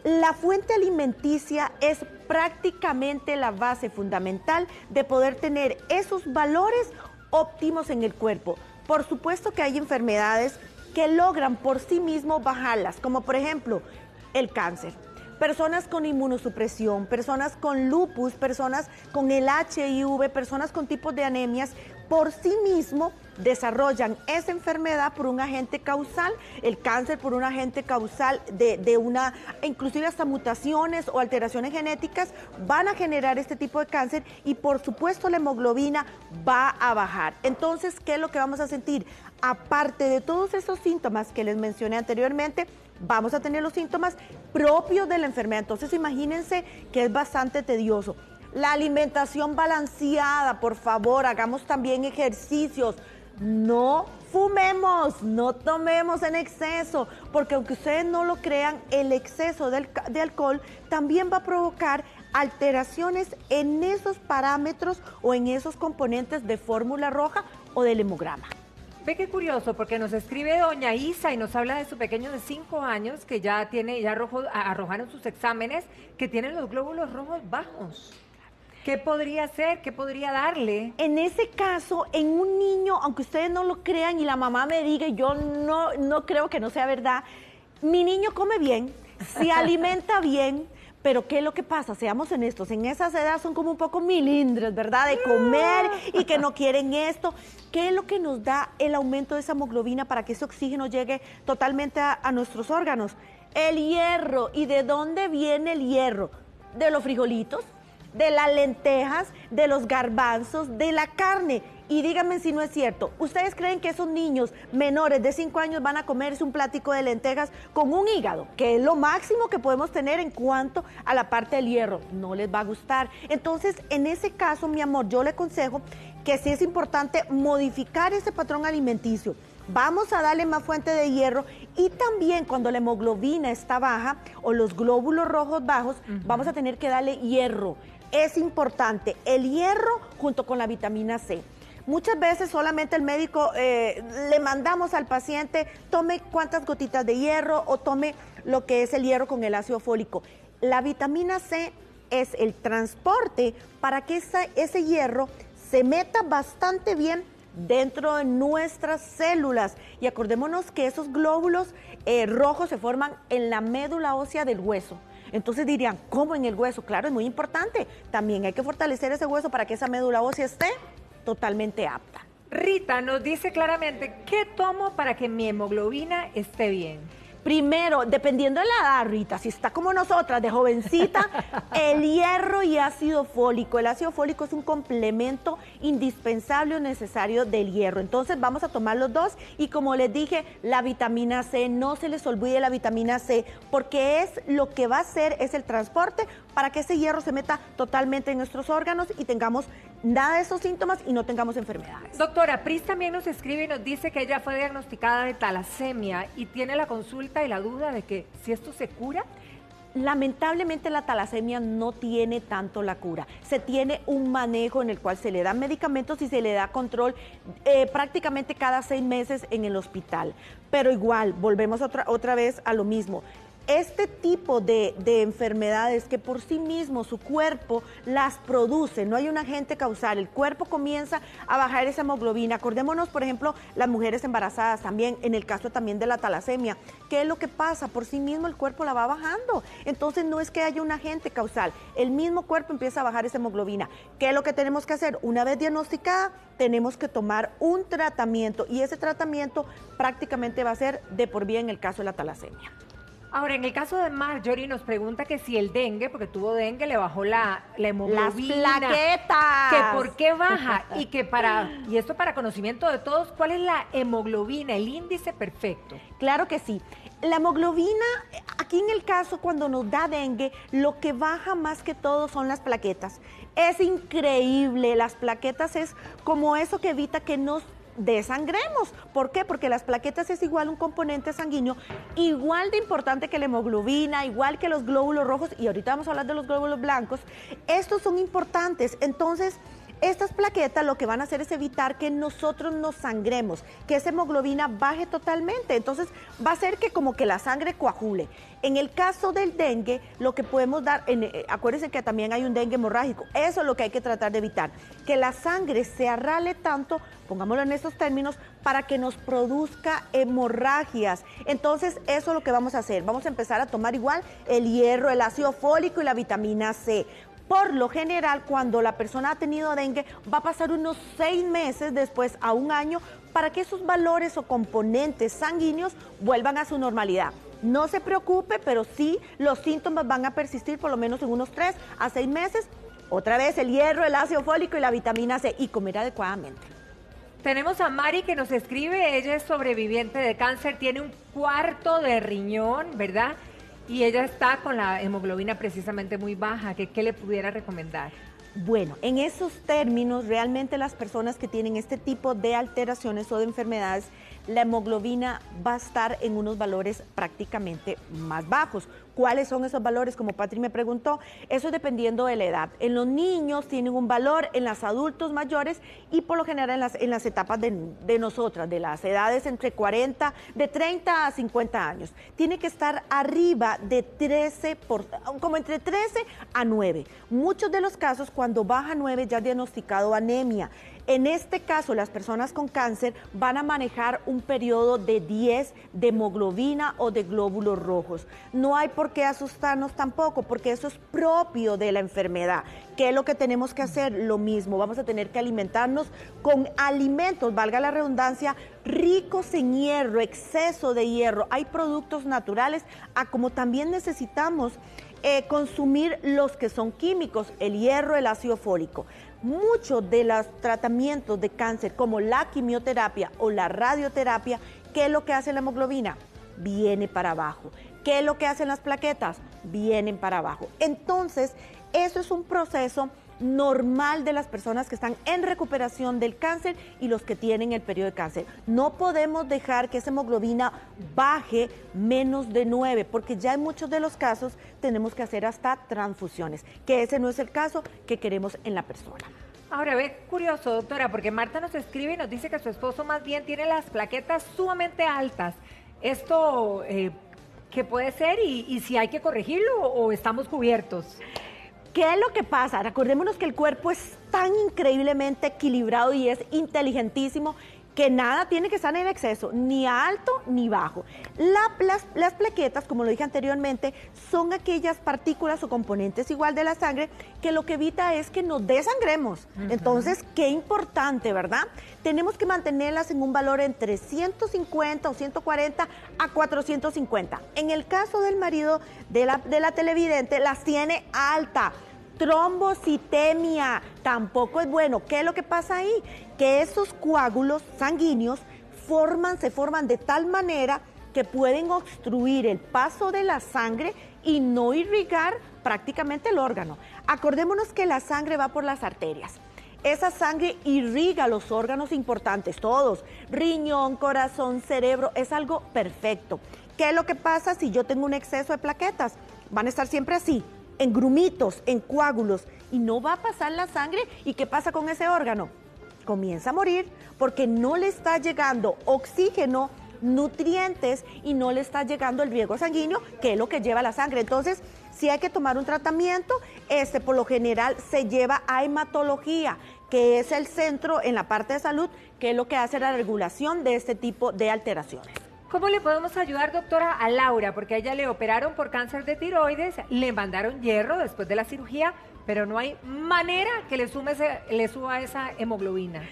La fuente alimenticia es prácticamente la base fundamental de poder tener esos valores óptimos en el cuerpo. Por supuesto que hay enfermedades que logran por sí mismos bajarlas, como por ejemplo el cáncer. Personas con inmunosupresión, personas con lupus, personas con el HIV, personas con tipos de anemias, por sí mismo desarrollan esa enfermedad por un agente causal, el cáncer por un agente causal inclusive hasta mutaciones o alteraciones genéticas van a generar este tipo de cáncer y por supuesto la hemoglobina va a bajar. Entonces, ¿qué es lo que vamos a sentir? Aparte de todos esos síntomas que les mencioné anteriormente, vamos a tener los síntomas propios de la enfermedad. Entonces imagínense que es bastante tedioso. La alimentación balanceada, por favor, hagamos también ejercicios. No fumemos, no tomemos en exceso, porque aunque ustedes no lo crean, el exceso de alcohol también va a provocar alteraciones en esos parámetros o en esos componentes de fórmula roja o del hemograma. Ve qué curioso, porque nos escribe doña Isa y nos habla de su pequeño de 5 años que ya arrojaron sus exámenes, que tienen los glóbulos rojos bajos. ¿Qué podría hacer? ¿Qué podría darle? En ese caso, en un niño, aunque ustedes no lo crean y la mamá me diga, yo no creo que no sea verdad, mi niño come bien, se alimenta bien, pero ¿qué es lo que pasa? Seamos honestos, en esas edades son como un poco milindres, ¿verdad? De comer y que no quieren esto. ¿Qué es lo que nos da el aumento de esa hemoglobina para que ese oxígeno llegue totalmente a nuestros órganos? El hierro. ¿Y de dónde viene el hierro? De los frijolitos, de las lentejas, de los garbanzos, de la carne. Y díganme si no es cierto, ¿ustedes creen que esos niños menores de 5 años van a comerse un platico de lentejas con un hígado, que es lo máximo que podemos tener en cuanto a la parte del hierro? No les va a gustar. Entonces, en ese caso, mi amor, yo le aconsejo que sí es importante modificar ese patrón alimenticio. Vamos a darle más fuente de hierro y también cuando la hemoglobina está baja o los glóbulos rojos bajos, vamos a tener que darle hierro. Es importante el hierro junto con la vitamina C. Muchas veces solamente el médico le mandamos al paciente, tome cuántas gotitas de hierro o tome lo que es el hierro con el ácido fólico. La vitamina C es el transporte para que ese hierro se meta bastante bien dentro de nuestras células. Y acordémonos que esos glóbulos rojos se forman en la médula ósea del hueso. Entonces dirían, ¿cómo en el hueso? Claro, es muy importante. También hay que fortalecer ese hueso para que esa médula ósea esté totalmente apta. Rita nos dice claramente, ¿qué tomo para que mi hemoglobina esté bien? Primero, dependiendo de la edad, Rita, si está como nosotras, de jovencita, el hierro y ácido fólico. El ácido fólico es un complemento indispensable o necesario del hierro. Entonces vamos a tomar los dos y como les dije, la vitamina C, no se les olvide la vitamina C, porque es lo que va a hacer, es el transporte para que ese hierro se meta totalmente en nuestros órganos y tengamos nada de esos síntomas y no tengamos enfermedades. Doctora, Pris también nos escribe y nos dice que ella fue diagnosticada de talasemia y tiene la consulta y la duda de que si esto se cura. Lamentablemente la talasemia no tiene tanto la cura, se tiene un manejo en el cual se le dan medicamentos y se le da control prácticamente cada 6 meses en el hospital, pero igual volvemos otra vez a lo mismo. Este tipo de enfermedades que por sí mismo su cuerpo las produce, no hay un agente causal, el cuerpo comienza a bajar esa hemoglobina. Acordémonos, por ejemplo, las mujeres embarazadas también, en el caso también de la talasemia. ¿Qué es lo que pasa? Por sí mismo el cuerpo la va bajando. Entonces no es que haya un agente causal, el mismo cuerpo empieza a bajar esa hemoglobina. ¿Qué es lo que tenemos que hacer? Una vez diagnosticada, tenemos que tomar un tratamiento y ese tratamiento prácticamente va a ser de por vida en el caso de la talasemia. Ahora, en el caso de Marjorie nos pregunta que si el dengue, porque tuvo dengue, le bajó la hemoglobina. ¡Las plaquetas! Que por qué baja y esto para conocimiento de todos, ¿cuál es la hemoglobina, el índice perfecto? Claro que sí. La hemoglobina, aquí en el caso cuando nos da dengue, lo que baja más que todo son las plaquetas. Es increíble, las plaquetas es como eso que evita que nos desangremos. ¿Por qué? Porque las plaquetas es igual un componente sanguíneo, igual de importante que la hemoglobina, igual que los glóbulos rojos, y ahorita vamos a hablar de los glóbulos blancos. Estos son importantes. Entonces, estas plaquetas lo que van a hacer es evitar que nosotros nos sangremos, que esa hemoglobina baje totalmente. Entonces, va a hacer que como que la sangre coagule. En el caso del dengue, lo que podemos dar, acuérdense que también hay un dengue hemorrágico, eso es lo que hay que tratar de evitar, que la sangre se arrale tanto, pongámoslo en estos términos, para que nos produzca hemorragias. Entonces, eso es lo que vamos a hacer, vamos a empezar a tomar igual el hierro, el ácido fólico y la vitamina C. Por lo general, cuando la persona ha tenido dengue, va a pasar unos 6 meses, después a 1 año, para que esos valores o componentes sanguíneos vuelvan a su normalidad. No se preocupe, pero sí los síntomas van a persistir por lo menos en unos 3 a 6 meses. Otra vez el hierro, el ácido fólico y la vitamina C, y comer adecuadamente. Tenemos a Mari que nos escribe, ella es sobreviviente de cáncer, tiene un 1/4 de riñón, ¿verdad? Y ella está con la hemoglobina precisamente muy baja. ¿Qué le pudiera recomendar? Bueno, en esos términos, realmente las personas que tienen este tipo de alteraciones o de enfermedades, la hemoglobina va a estar en unos valores prácticamente más bajos. ¿Cuáles son esos valores? Como Patri me preguntó, eso dependiendo de la edad. En los niños tienen un valor, en los adultos mayores y por lo general en las etapas de nosotras, de las edades entre 30 a 50 años. Tiene que estar arriba de 13, como entre 13 a 9. Muchos de los casos cuando baja 9 ya diagnosticado anemia. En este caso, las personas con cáncer van a manejar un periodo de 10 de hemoglobina o de glóbulos rojos. No hay por qué asustarnos tampoco, porque eso es propio de la enfermedad. ¿Qué es lo que tenemos que hacer? Lo mismo, vamos a tener que alimentarnos con alimentos, valga la redundancia, ricos en hierro, exceso de hierro. Hay productos naturales, como también necesitamos consumir los que son químicos, el hierro, el ácido fólico. Muchos de los tratamientos de cáncer, como la quimioterapia o la radioterapia, ¿qué es lo que hace la hemoglobina? Viene para abajo. ¿Qué es lo que hacen las plaquetas? Vienen para abajo. Entonces, eso es un proceso normal de las personas que están en recuperación del cáncer y los que tienen el periodo de cáncer. No podemos dejar que esa hemoglobina baje menos de 9, porque ya en muchos de los casos tenemos que hacer hasta transfusiones, que ese no es el caso que queremos en la persona. Ahora, ve, curioso, doctora, porque Marta nos escribe y nos dice que su esposo más bien tiene las plaquetas sumamente altas. Esto, ¿qué puede ser? Y si hay que corregirlo o estamos cubiertos. ¿Qué es lo que pasa? Recordémonos que el cuerpo es tan increíblemente equilibrado y es inteligentísimo que nada tiene que estar en exceso, ni alto ni bajo. Las plaquetas, como lo dije anteriormente, son aquellas partículas o componentes igual de la sangre que lo que evita es que nos desangremos. Entonces, qué importante, ¿verdad? Tenemos que mantenerlas en un valor entre 150 o 140 a 450. En el caso del marido de la televidente, las tiene alta. Trombocitemia tampoco es bueno. ¿Qué es lo que pasa ahí? Que esos coágulos sanguíneos se forman de tal manera que pueden obstruir el paso de la sangre y no irrigar prácticamente el órgano. Acordémonos que la sangre va por las arterias. Esa sangre irriga los órganos importantes, todos, riñón, corazón, cerebro, es algo perfecto. ¿Qué es lo que pasa si yo tengo un exceso de plaquetas? Van a estar siempre así, en grumitos, en coágulos, y no va a pasar la sangre. ¿Y qué pasa con ese órgano? Comienza a morir porque no le está llegando oxígeno, nutrientes, y no le está llegando el riego sanguíneo, que es lo que lleva la sangre. Entonces, sí hay que tomar un tratamiento. Por lo general se lleva a hematología, que es el centro en la parte de salud, que es lo que hace la regulación de este tipo de alteraciones. ¿Cómo le podemos ayudar, doctora, a Laura? Porque a ella le operaron por cáncer de tiroides, le mandaron hierro después de la cirugía, pero no hay manera que le suba esa hemoglobina.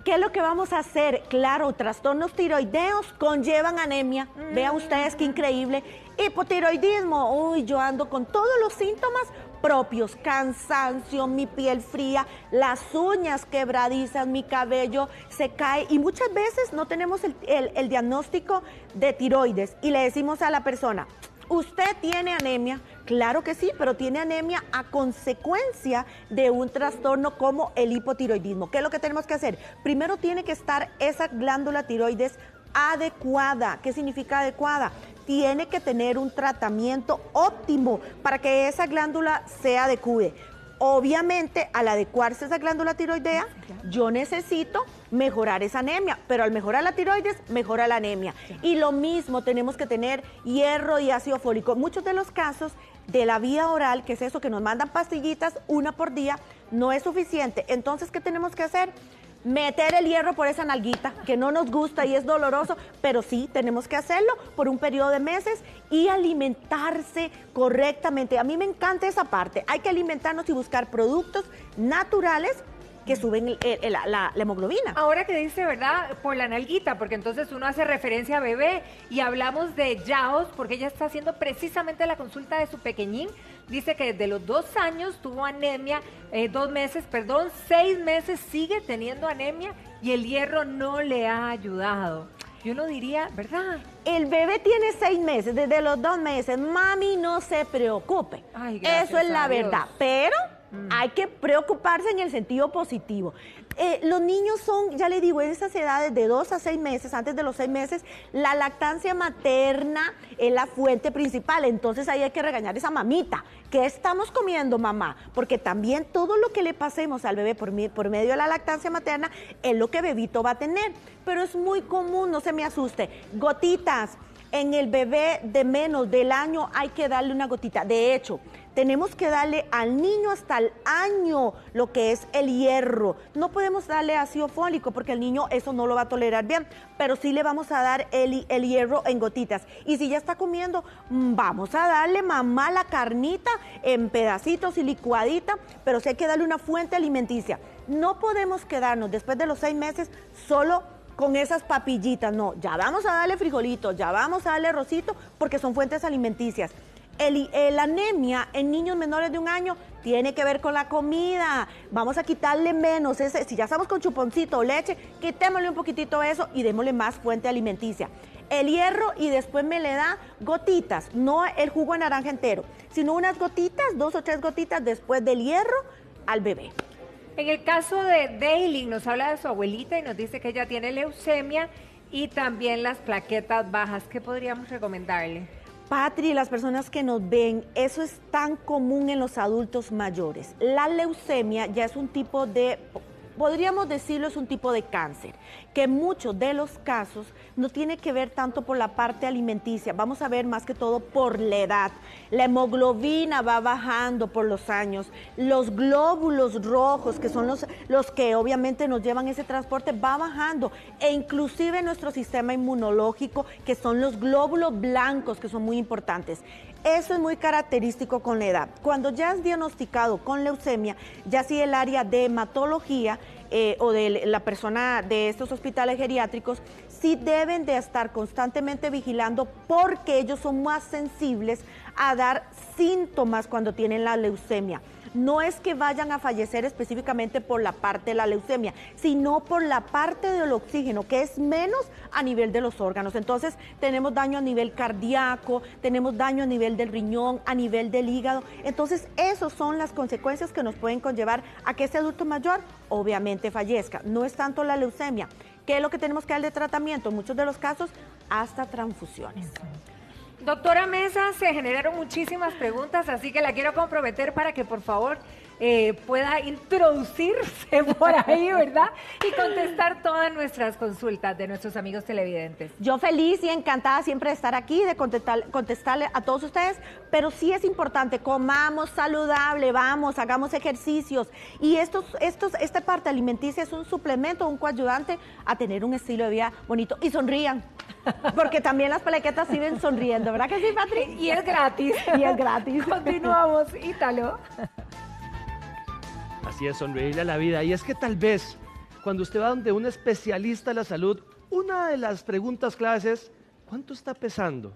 ¿Qué es lo que vamos a hacer? Claro, trastornos tiroideos conllevan anemia. Vean ustedes qué increíble. Hipotiroidismo, uy, yo ando con todos los síntomas propios, cansancio, mi piel fría, las uñas quebradizas, mi cabello se cae, y muchas veces no tenemos el diagnóstico de tiroides y le decimos a la persona, ¿usted tiene anemia? Claro que sí, pero tiene anemia a consecuencia de un trastorno como el hipotiroidismo. ¿Qué es lo que tenemos que hacer? Primero tiene que estar esa glándula tiroides adecuada. ¿Qué significa adecuada? Tiene que tener un tratamiento óptimo para que esa glándula se adecue. Obviamente, al adecuarse esa glándula tiroidea, yo necesito mejorar esa anemia, pero al mejorar la tiroides, mejora la anemia. Y lo mismo, tenemos que tener hierro y ácido fólico. Muchos de los casos de la vía oral, que es eso, que nos mandan pastillitas una por día, no es suficiente. Entonces, ¿qué tenemos que hacer? Meter el hierro por esa nalguita, que no nos gusta y es doloroso, pero sí, tenemos que hacerlo por un periodo de meses y alimentarse correctamente. A mí me encanta esa parte. Hay que alimentarnos y buscar productos naturales que suben la hemoglobina. Ahora que dice, ¿verdad? Por la nalguita, porque entonces uno hace referencia a bebé y hablamos de Yaos, porque ella está haciendo precisamente la consulta de su pequeñín. Dice que desde los 2 años tuvo anemia, 6 meses sigue teniendo anemia y el hierro no le ha ayudado. Yo no diría, ¿verdad? El bebé tiene 6 meses, desde los 2 meses. Mami, no se preocupe. Ay, eso es la Dios. verdad. Pero hay que preocuparse en el sentido positivo. Los niños son, ya le digo, en esas edades de 2 a 6 meses, antes de los 6 meses, la lactancia materna es la fuente principal. Entonces ahí hay que regañar a esa mamita. ¿Qué estamos comiendo, mamá? Porque también todo lo que le pasemos al bebé por medio de la lactancia materna es lo que bebito va a tener. Pero es muy común, no se me asuste, gotitas. En el bebé de menos del año hay que darle una gotita. De hecho, tenemos que darle al niño hasta el año lo que es el hierro. No podemos darle ácido fólico porque el niño eso no lo va a tolerar bien, pero sí le vamos a dar el hierro en gotitas. Y si ya está comiendo, vamos a darle, mamá, la carnita en pedacitos y licuadita, pero sí hay que darle una fuente alimenticia. No podemos quedarnos después de los 6 meses solo con esas papillitas, no, ya vamos a darle frijolitos, ya vamos a darle arrocito, porque son fuentes alimenticias. La anemia en niños menores de 1 año tiene que ver con la comida. Vamos a quitarle menos, si ya estamos con chuponcito o leche, quitémosle un poquitito eso y démosle más fuente alimenticia. El hierro y después me le da gotitas, no el jugo de naranja entero, sino unas gotitas, 2 o 3 gotitas después del hierro al bebé. En el caso de Daily, nos habla de su abuelita y nos dice que ella tiene leucemia y también las plaquetas bajas. ¿Qué podríamos recomendarle? Patri, las personas que nos ven, eso es tan común en los adultos mayores. La leucemia ya es un tipo de, podríamos decirlo, es un tipo de cáncer, que en muchos de los casos no tiene que ver tanto por la parte alimenticia, vamos a ver más que todo por la edad. La hemoglobina va bajando por los años, los glóbulos rojos, que son los que obviamente nos llevan ese transporte, va bajando. E inclusive nuestro sistema inmunológico, que son los glóbulos blancos, que son muy importantes. Eso es muy característico con la edad. Cuando ya es diagnosticado con leucemia, ya si el área de hematología o de la persona de estos hospitales geriátricos, sí deben de estar constantemente vigilando porque ellos son más sensibles a dar síntomas cuando tienen la leucemia. No es que vayan a fallecer específicamente por la parte de la leucemia, sino por la parte del oxígeno, que es menos a nivel de los órganos. Entonces, tenemos daño a nivel cardíaco, tenemos daño a nivel del riñón, a nivel del hígado. Entonces, esas son las consecuencias que nos pueden conllevar a que ese adulto mayor, obviamente, fallezca. No es tanto la leucemia. ¿Qué es lo que tenemos que dar de tratamiento? En muchos de los casos, hasta transfusiones. Doctora Mesa, se generaron muchísimas preguntas, así que la quiero comprometer para que por favor pueda introducirse por ahí, ¿verdad? Y contestar todas nuestras consultas de nuestros amigos televidentes. Yo feliz y encantada siempre de estar aquí, de contestarle a todos ustedes, pero sí es importante, comamos saludable, vamos, hagamos ejercicios. Y esta parte alimenticia es un suplemento, un coayudante a tener un estilo de vida bonito. Y sonrían, porque también las palequetas siguen sonriendo, ¿verdad que sí, Patri? Y es gratis. Y es gratis. Continuamos, Ítalo. Así es, sonreírle a la vida. Y es que tal vez cuando usted va donde un especialista de la salud, una de las preguntas claves es, ¿cuánto está pesando?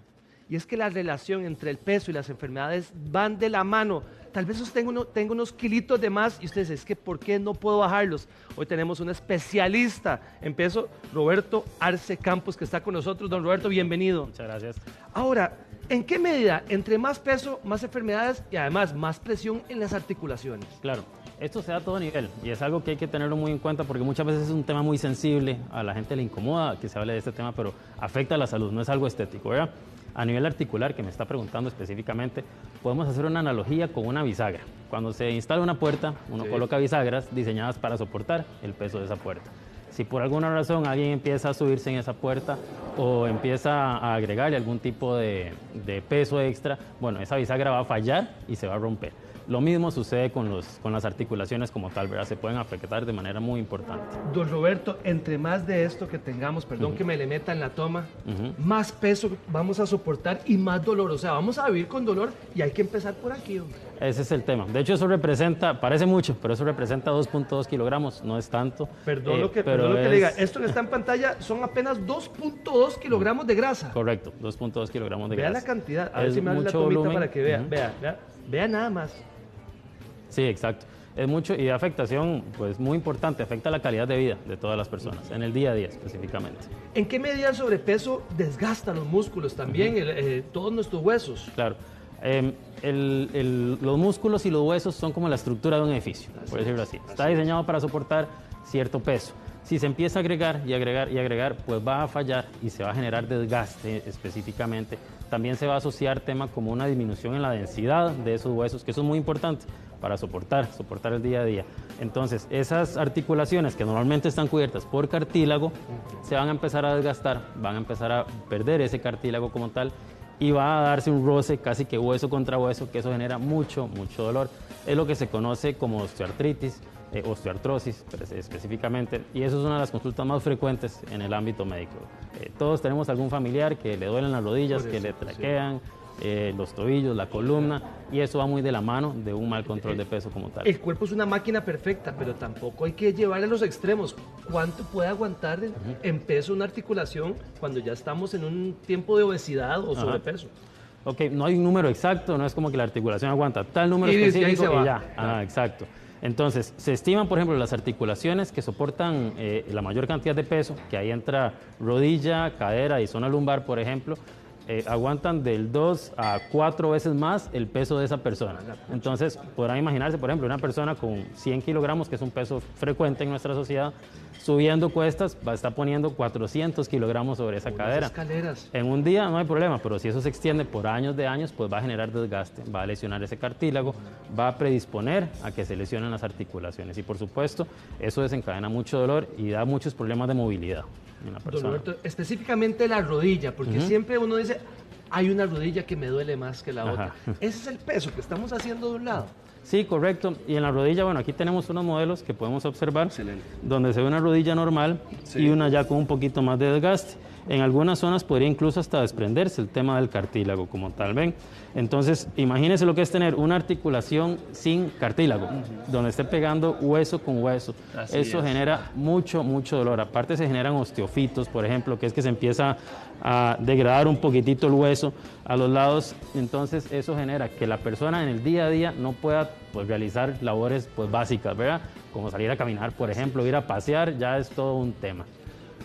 Y es que la relación entre el peso y las enfermedades van de la mano. Tal vez usted tenga unos kilitos de más y usted dice, es que ¿por qué no puedo bajarlos? Hoy tenemos un especialista en peso, Roberto Arce Campos, que está con nosotros. Don Roberto, bienvenido. Muchas gracias. Ahora, ¿en qué medida? Entre más peso, más enfermedades y además más presión en las articulaciones. Claro. Esto se da a todo nivel y es algo que hay que tenerlo muy en cuenta porque muchas veces es un tema muy sensible, a la gente le incomoda que se hable de este tema, pero afecta a la salud, no es algo estético, ¿verdad? A nivel articular, que me está preguntando específicamente, podemos hacer una analogía con una bisagra. Cuando se instala una puerta, uno coloca bisagras diseñadas para soportar el peso de esa puerta. Si por alguna razón alguien empieza a subirse en esa puerta o empieza a agregarle algún tipo de peso extra, bueno, esa bisagra va a fallar y se va a romper. Lo mismo sucede con las articulaciones como tal, ¿verdad? Se pueden afectar de manera muy importante. Don Roberto, entre más de esto que tengamos, perdón que me le meta en la toma, más peso vamos a soportar y más dolor. O sea, vamos a vivir con dolor y hay que empezar por aquí, hombre. Ese es el tema. De hecho, eso representa, parece mucho, pero eso representa 2.2 kilogramos, no es tanto. Perdón lo que le diga, esto que está en pantalla son apenas 2.2 kilogramos de grasa. Correcto, 2.2 kilogramos de grasa. Vea la cantidad, a ver si me abre la tomita volumen para que vea, vea nada más. Sí, exacto. Es mucho y de afectación, pues muy importante, afecta la calidad de vida de todas las personas, en el día a día específicamente. ¿En qué medida el sobrepeso desgasta los músculos también, todos nuestros huesos? Claro. Los músculos y los huesos son como la estructura de un edificio, por decirlo así. Está diseñado para soportar cierto peso. Si se empieza a agregar y agregar y agregar, pues va a fallar y se va a generar desgaste específicamente. También se va a asociar tema como una disminución en la densidad de esos huesos, que eso es muy importante para soportar el día a día. Entonces, esas articulaciones que normalmente están cubiertas por cartílago, se van a empezar a desgastar, van a empezar a perder ese cartílago como tal, y va a darse un roce casi que hueso contra hueso, que eso genera mucho dolor. Es lo que se conoce como osteoartritis, osteoartrosis específicamente, y eso es una de las consultas más frecuentes en el ámbito médico. Todos tenemos algún familiar que le duelen las rodillas, que le traquean, los tobillos, la columna, y eso va muy de la mano de un mal control de peso como tal. El cuerpo es una máquina perfecta, pero tampoco hay que llevarle a los extremos. ¿Cuánto puede aguantar en peso una articulación cuando ya estamos en un tiempo de obesidad o sobrepeso? Ok, no hay un número exacto, no es como que la articulación aguanta tal número específico y ya. Exacto. Entonces, se estiman, por ejemplo, las articulaciones que soportan la mayor cantidad de peso, que ahí entra rodilla, cadera y zona lumbar, por ejemplo, aguantan del 2 a 4 veces más el peso de esa persona. Entonces, podrán imaginarse, por ejemplo, una persona con 100 kilogramos, que es un peso frecuente en nuestra sociedad, subiendo cuestas, va a estar poniendo 400 kilogramos sobre esa cadera. Escaleras. En un día no hay problema, pero si eso se extiende por años de años, pues va a generar desgaste, va a lesionar ese cartílago, va a predisponer a que se lesionen las articulaciones. Y por supuesto, eso desencadena mucho dolor y da muchos problemas de movilidad en la persona. Don Roberto, específicamente la rodilla, porque siempre uno dice, hay una rodilla que me duele más que la otra. Ese es el peso que estamos haciendo de un lado. Sí, correcto. Y en la rodilla, bueno, aquí tenemos unos modelos que podemos observar, donde se ve una rodilla normal y una ya con un poquito más de desgaste. En algunas zonas podría incluso hasta desprenderse el tema del cartílago como tal, ¿ven? Entonces, imagínense lo que es tener una articulación sin cartílago, donde esté pegando hueso con hueso. Eso genera mucho dolor. Aparte se generan osteofitos, por ejemplo, que es que se empieza a degradar un poquitito el hueso a los lados. Entonces, eso genera que la persona en el día a día no pueda pues, realizar labores pues, básicas, ¿verdad? Como salir a caminar, por ejemplo, ir a pasear, ya es todo un tema.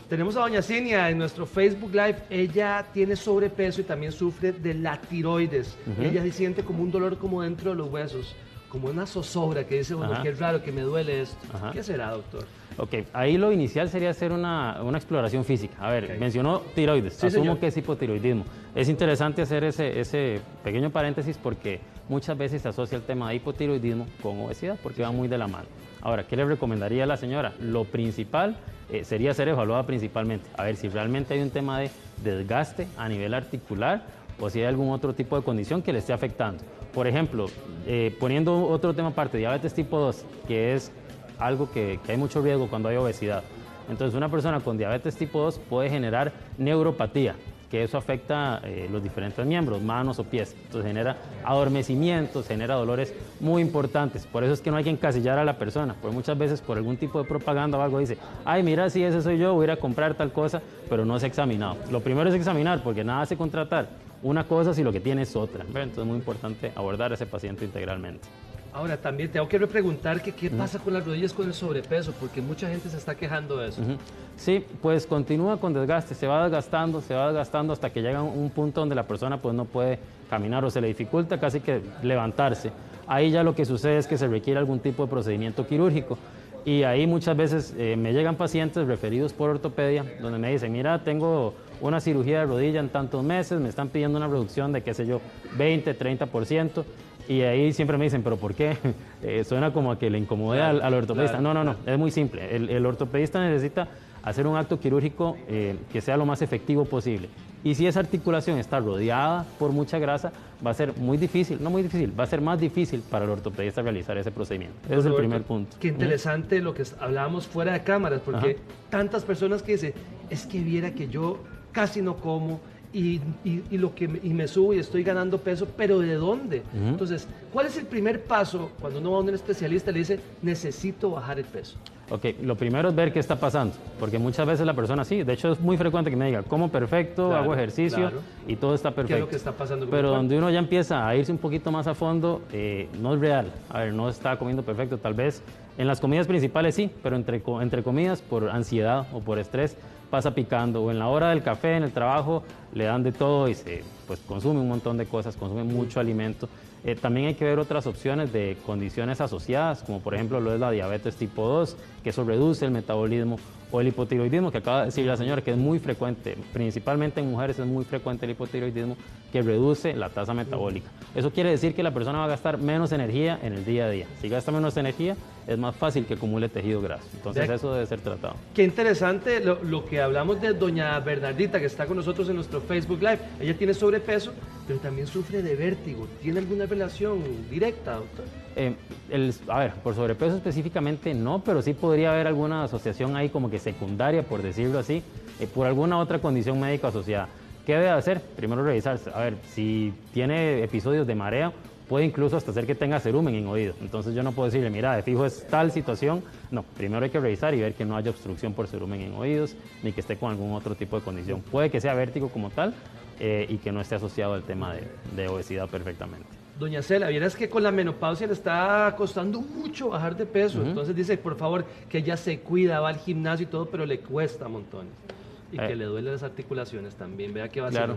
Tenemos a doña Cinia en nuestro Facebook Live. Ella tiene sobrepeso y también sufre de la tiroides. Ella siente como un dolor como dentro de los huesos, como una zozobra que dice, bueno, qué raro que me duele esto. ¿Qué será, doctor? Ok, ahí lo inicial sería hacer una exploración física. A ver, mencionó tiroides, Sí, asumo señor. que es hipotiroidismo. Es interesante hacer ese pequeño paréntesis porque muchas veces se asocia el tema de hipotiroidismo con obesidad porque va muy de la mano. Ahora, ¿qué le recomendaría a la señora? Lo principal sería ser evaluada principalmente, a ver si realmente hay un tema de desgaste a nivel articular o si hay algún otro tipo de condición que le esté afectando. Por ejemplo, poniendo otro tema aparte, diabetes tipo 2, que es algo que hay mucho riesgo cuando hay obesidad. Entonces, una persona con diabetes tipo 2 puede generar neuropatía, que eso afecta los diferentes miembros, manos o pies. Entonces genera adormecimientos, genera dolores muy importantes. Por eso es que no hay que encasillar a la persona, porque muchas veces por algún tipo de propaganda o algo dice, ay, mira, si ese soy yo, voy a ir a comprar tal cosa, pero no se ha examinado. Lo primero es examinar, porque nada hace contratar una cosa si lo que tiene es otra. Entonces es muy importante abordar a ese paciente integralmente. Ahora, también tengo que preguntar que qué pasa con las rodillas con el sobrepeso, porque mucha gente se está quejando de eso. Sí, pues continúa con desgaste, se va desgastando hasta que llega un punto donde la persona pues no puede caminar o se le dificulta casi que levantarse. Ahí ya lo que sucede es que se requiere algún tipo de procedimiento quirúrgico. Y ahí muchas veces me llegan pacientes referidos por ortopedia, donde me dicen, mira, tengo una cirugía de rodilla en tantos meses, me están pidiendo una reducción de, qué sé yo, 20, 30%. Y ahí siempre me dicen, ¿pero por qué? Suena como a que le incomode al ortopedista. No, es muy simple. El ortopedista necesita hacer un acto quirúrgico que sea lo más efectivo posible. Y si esa articulación está rodeada por mucha grasa, va a ser muy difícil, no muy difícil, va a ser más difícil para el ortopedista realizar ese procedimiento. Ese es el primer punto. Qué interesante lo que hablábamos fuera de cámaras, porque tantas personas que dicen, es que viera que yo casi no como, y me subo y estoy ganando peso, pero ¿de dónde? Entonces, ¿cuál es el primer paso cuando uno va a un especialista y le dice, necesito bajar el peso? Ok, lo primero es ver qué está pasando, porque muchas veces la persona sí, de hecho es muy frecuente que me diga, como perfecto, hago ejercicio y todo está perfecto. ¿Qué es lo que está pasando con Pero mi cuerpo? donde uno ya empieza a irse un poquito más a fondo, no es real. A ver, no está comiendo perfecto, tal vez en las comidas principales sí, pero entre comidas por ansiedad o por estrés pasa picando, o en la hora del café, en el trabajo, le dan de todo y se consume un montón de cosas, consume mucho alimento. También hay que ver otras opciones de condiciones asociadas, como por ejemplo lo es la diabetes tipo 2, que eso reduce el metabolismo, o el hipotiroidismo, que acaba de decir la señora, que es muy frecuente, principalmente en mujeres es muy frecuente el hipotiroidismo, que reduce la tasa metabólica. Eso quiere decir que la persona va a gastar menos energía en el día a día. Si gasta menos energía, es más fácil que acumule tejido graso. Entonces eso debe ser tratado. Qué interesante lo que hablamos de doña Bernardita, que está con nosotros en nuestro Facebook Live. Ella tiene sobrepeso, pero también sufre de vértigo. ¿Tiene alguna relación directa, doctor? A ver, por sobrepeso específicamente no, pero sí podría haber alguna asociación ahí como que secundaria, por decirlo así, por alguna otra condición médica asociada. ¿Qué debe hacer? Primero revisarse. A ver, si tiene episodios de mareo, puede incluso hasta hacer que tenga cerumen en oído. Entonces yo no puedo decirle, mira, de fijo es tal situación. No, primero hay que revisar y ver que no haya obstrucción por cerumen en oídos, ni que esté con algún otro tipo de condición. Puede que sea vértigo como tal y que no esté asociado al tema de obesidad perfectamente. Doña Cela, vieras que con la menopausia le está costando mucho bajar de peso. Entonces dice, por favor, que ella se cuida, va al gimnasio y todo, pero le cuesta montones. Y que le duelen las articulaciones también. Vea que va a ser.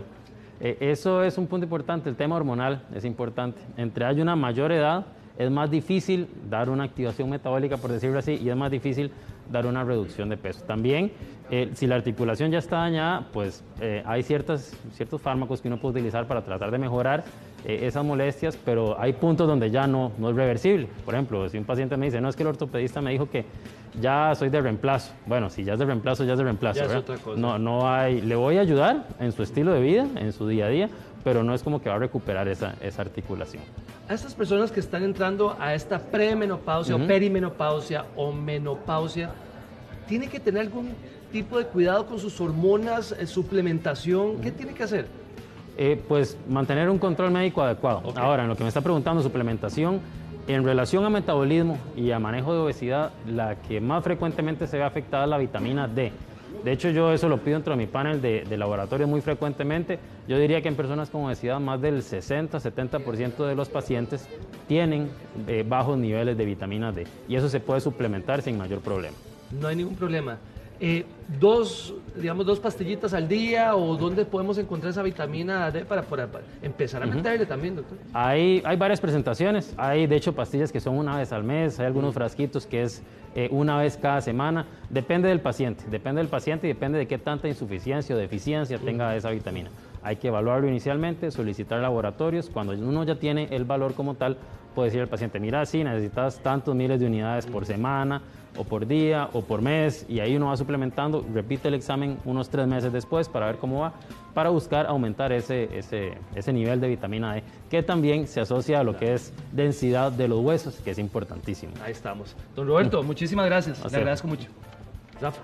Eso es un punto importante, el tema hormonal es importante. Entre hay una mayor edad, es más difícil dar una activación metabólica, por decirlo así, y es más difícil dar una reducción de peso. También, si la articulación ya está dañada, pues hay ciertos fármacos que uno puede utilizar para tratar de mejorar esas molestias, pero hay puntos donde ya no es reversible. Por ejemplo, si un paciente me dice, no, es que el ortopedista me dijo que ya soy de reemplazo. Bueno, si ya es de reemplazo, ya es de reemplazo. Ya es ¿verdad? otra cosa. No hay, le voy a ayudar en su estilo de vida, en su día a día, pero no es como que va a recuperar esa articulación. A estas personas que están entrando a esta premenopausia o perimenopausia o menopausia, ¿tiene que tener algún tipo de cuidado con sus hormonas, suplementación? ¿Qué tiene que hacer? Pues mantener un control médico adecuado. Okay. Ahora, en lo que me está preguntando, suplementación, en relación a metabolismo y a manejo de obesidad, la que más frecuentemente se ve afectada es la vitamina D. De hecho, yo eso lo pido dentro de mi panel de laboratorio muy frecuentemente. Yo diría que en personas con obesidad más del 60-70% de los pacientes tienen bajos niveles de vitamina D y eso se puede suplementar sin mayor problema. No hay ningún problema. Dos pastillitas al día, o dónde podemos encontrar esa vitamina D para empezar a meterle también, doctor. Hay varias presentaciones, hay de hecho pastillas que son una vez al mes, hay algunos frasquitos que es una vez cada semana, depende del paciente y depende de qué tanta insuficiencia o deficiencia tenga esa vitamina. Hay que evaluarlo inicialmente, solicitar laboratorios, cuando uno ya tiene el valor como tal, puede decir al paciente, mira, sí, necesitas tantos miles de unidades por semana, o por día, o por mes, y ahí uno va suplementando, repite el examen unos 3 meses después para ver cómo va, para buscar aumentar ese nivel de vitamina D, que también se asocia a lo que es densidad de los huesos, que es importantísimo. Ahí estamos. Don Roberto, muchísimas gracias, le agradezco mucho. Rafa.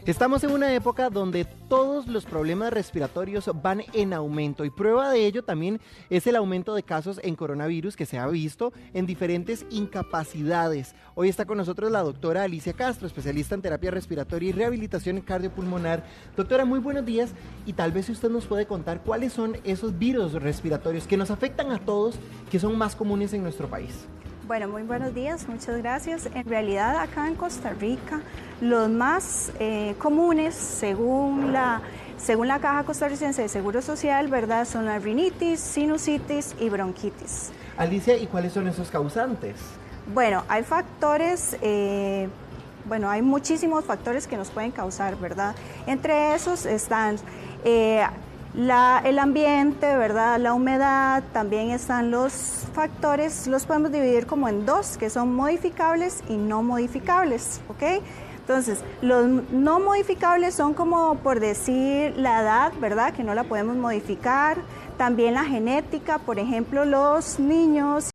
Estamos en una época donde todos los problemas respiratorios van en aumento y prueba de ello también es el aumento de casos en coronavirus que se ha visto en diferentes incapacidades. Hoy está con nosotros la doctora Alicia Castro, especialista en terapia respiratoria y rehabilitación cardiopulmonar. Doctora, muy buenos días y tal vez usted nos puede contar cuáles son esos virus respiratorios que nos afectan a todos, que son más comunes en nuestro país. Bueno, muy buenos días, muchas gracias. En realidad acá en Costa Rica los más comunes según la Caja Costarricense de Seguro Social, ¿verdad? Son la rinitis, sinusitis y bronquitis. Alicia, ¿y cuáles son esos causantes? Bueno, hay factores, hay muchísimos factores que nos pueden causar, ¿verdad? Entre esos están el ambiente, ¿verdad? La humedad, también están los factores, los podemos dividir como en dos, que son modificables y no modificables, ¿ok? Entonces, los no modificables son como por decir la edad, ¿verdad? Que no la podemos modificar, también la genética, por ejemplo, los niños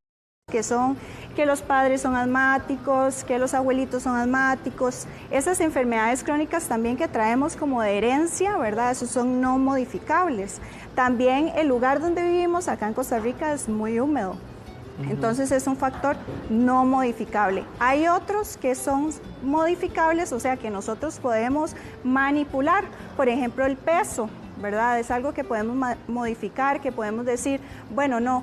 que los padres son asmáticos, que los abuelitos son asmáticos, esas enfermedades crónicas también que traemos como de herencia, ¿verdad? Esos son no modificables. También el lugar donde vivimos acá en Costa Rica es muy húmedo, entonces es un factor no modificable. Hay otros que son modificables, o sea que nosotros podemos manipular, por ejemplo el peso, ¿verdad? Es algo que podemos modificar, que podemos decir, bueno, no,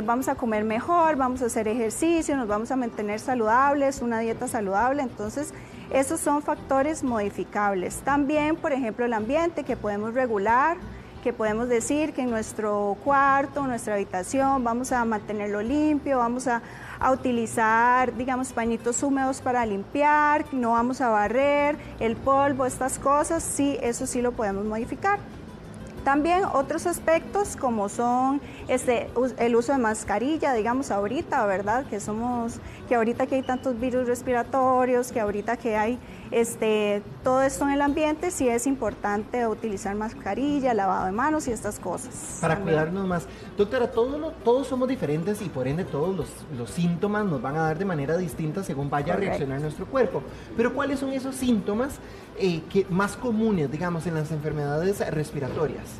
vamos a comer mejor, vamos a hacer ejercicio, nos vamos a mantener saludables, una dieta saludable, entonces esos son factores modificables. También, por ejemplo, el ambiente que podemos regular, que podemos decir que en nuestro cuarto, nuestra habitación, vamos a mantenerlo limpio, vamos a utilizar, digamos, pañitos húmedos para limpiar, no vamos a barrer, el polvo, estas cosas, sí, eso sí lo podemos modificar. También otros aspectos como son el uso de mascarilla, digamos ahorita, ¿verdad? Que ahorita que hay tantos virus respiratorios, que ahorita que hay todo esto en el ambiente, sí es importante utilizar mascarilla, lavado de manos y estas cosas. Para cuidarnos más. Doctora, todos somos diferentes y por ende todos los síntomas nos van a dar de manera distinta según vaya a reaccionar nuestro cuerpo. Pero ¿cuáles son esos síntomas más comunes, digamos, en las enfermedades respiratorias?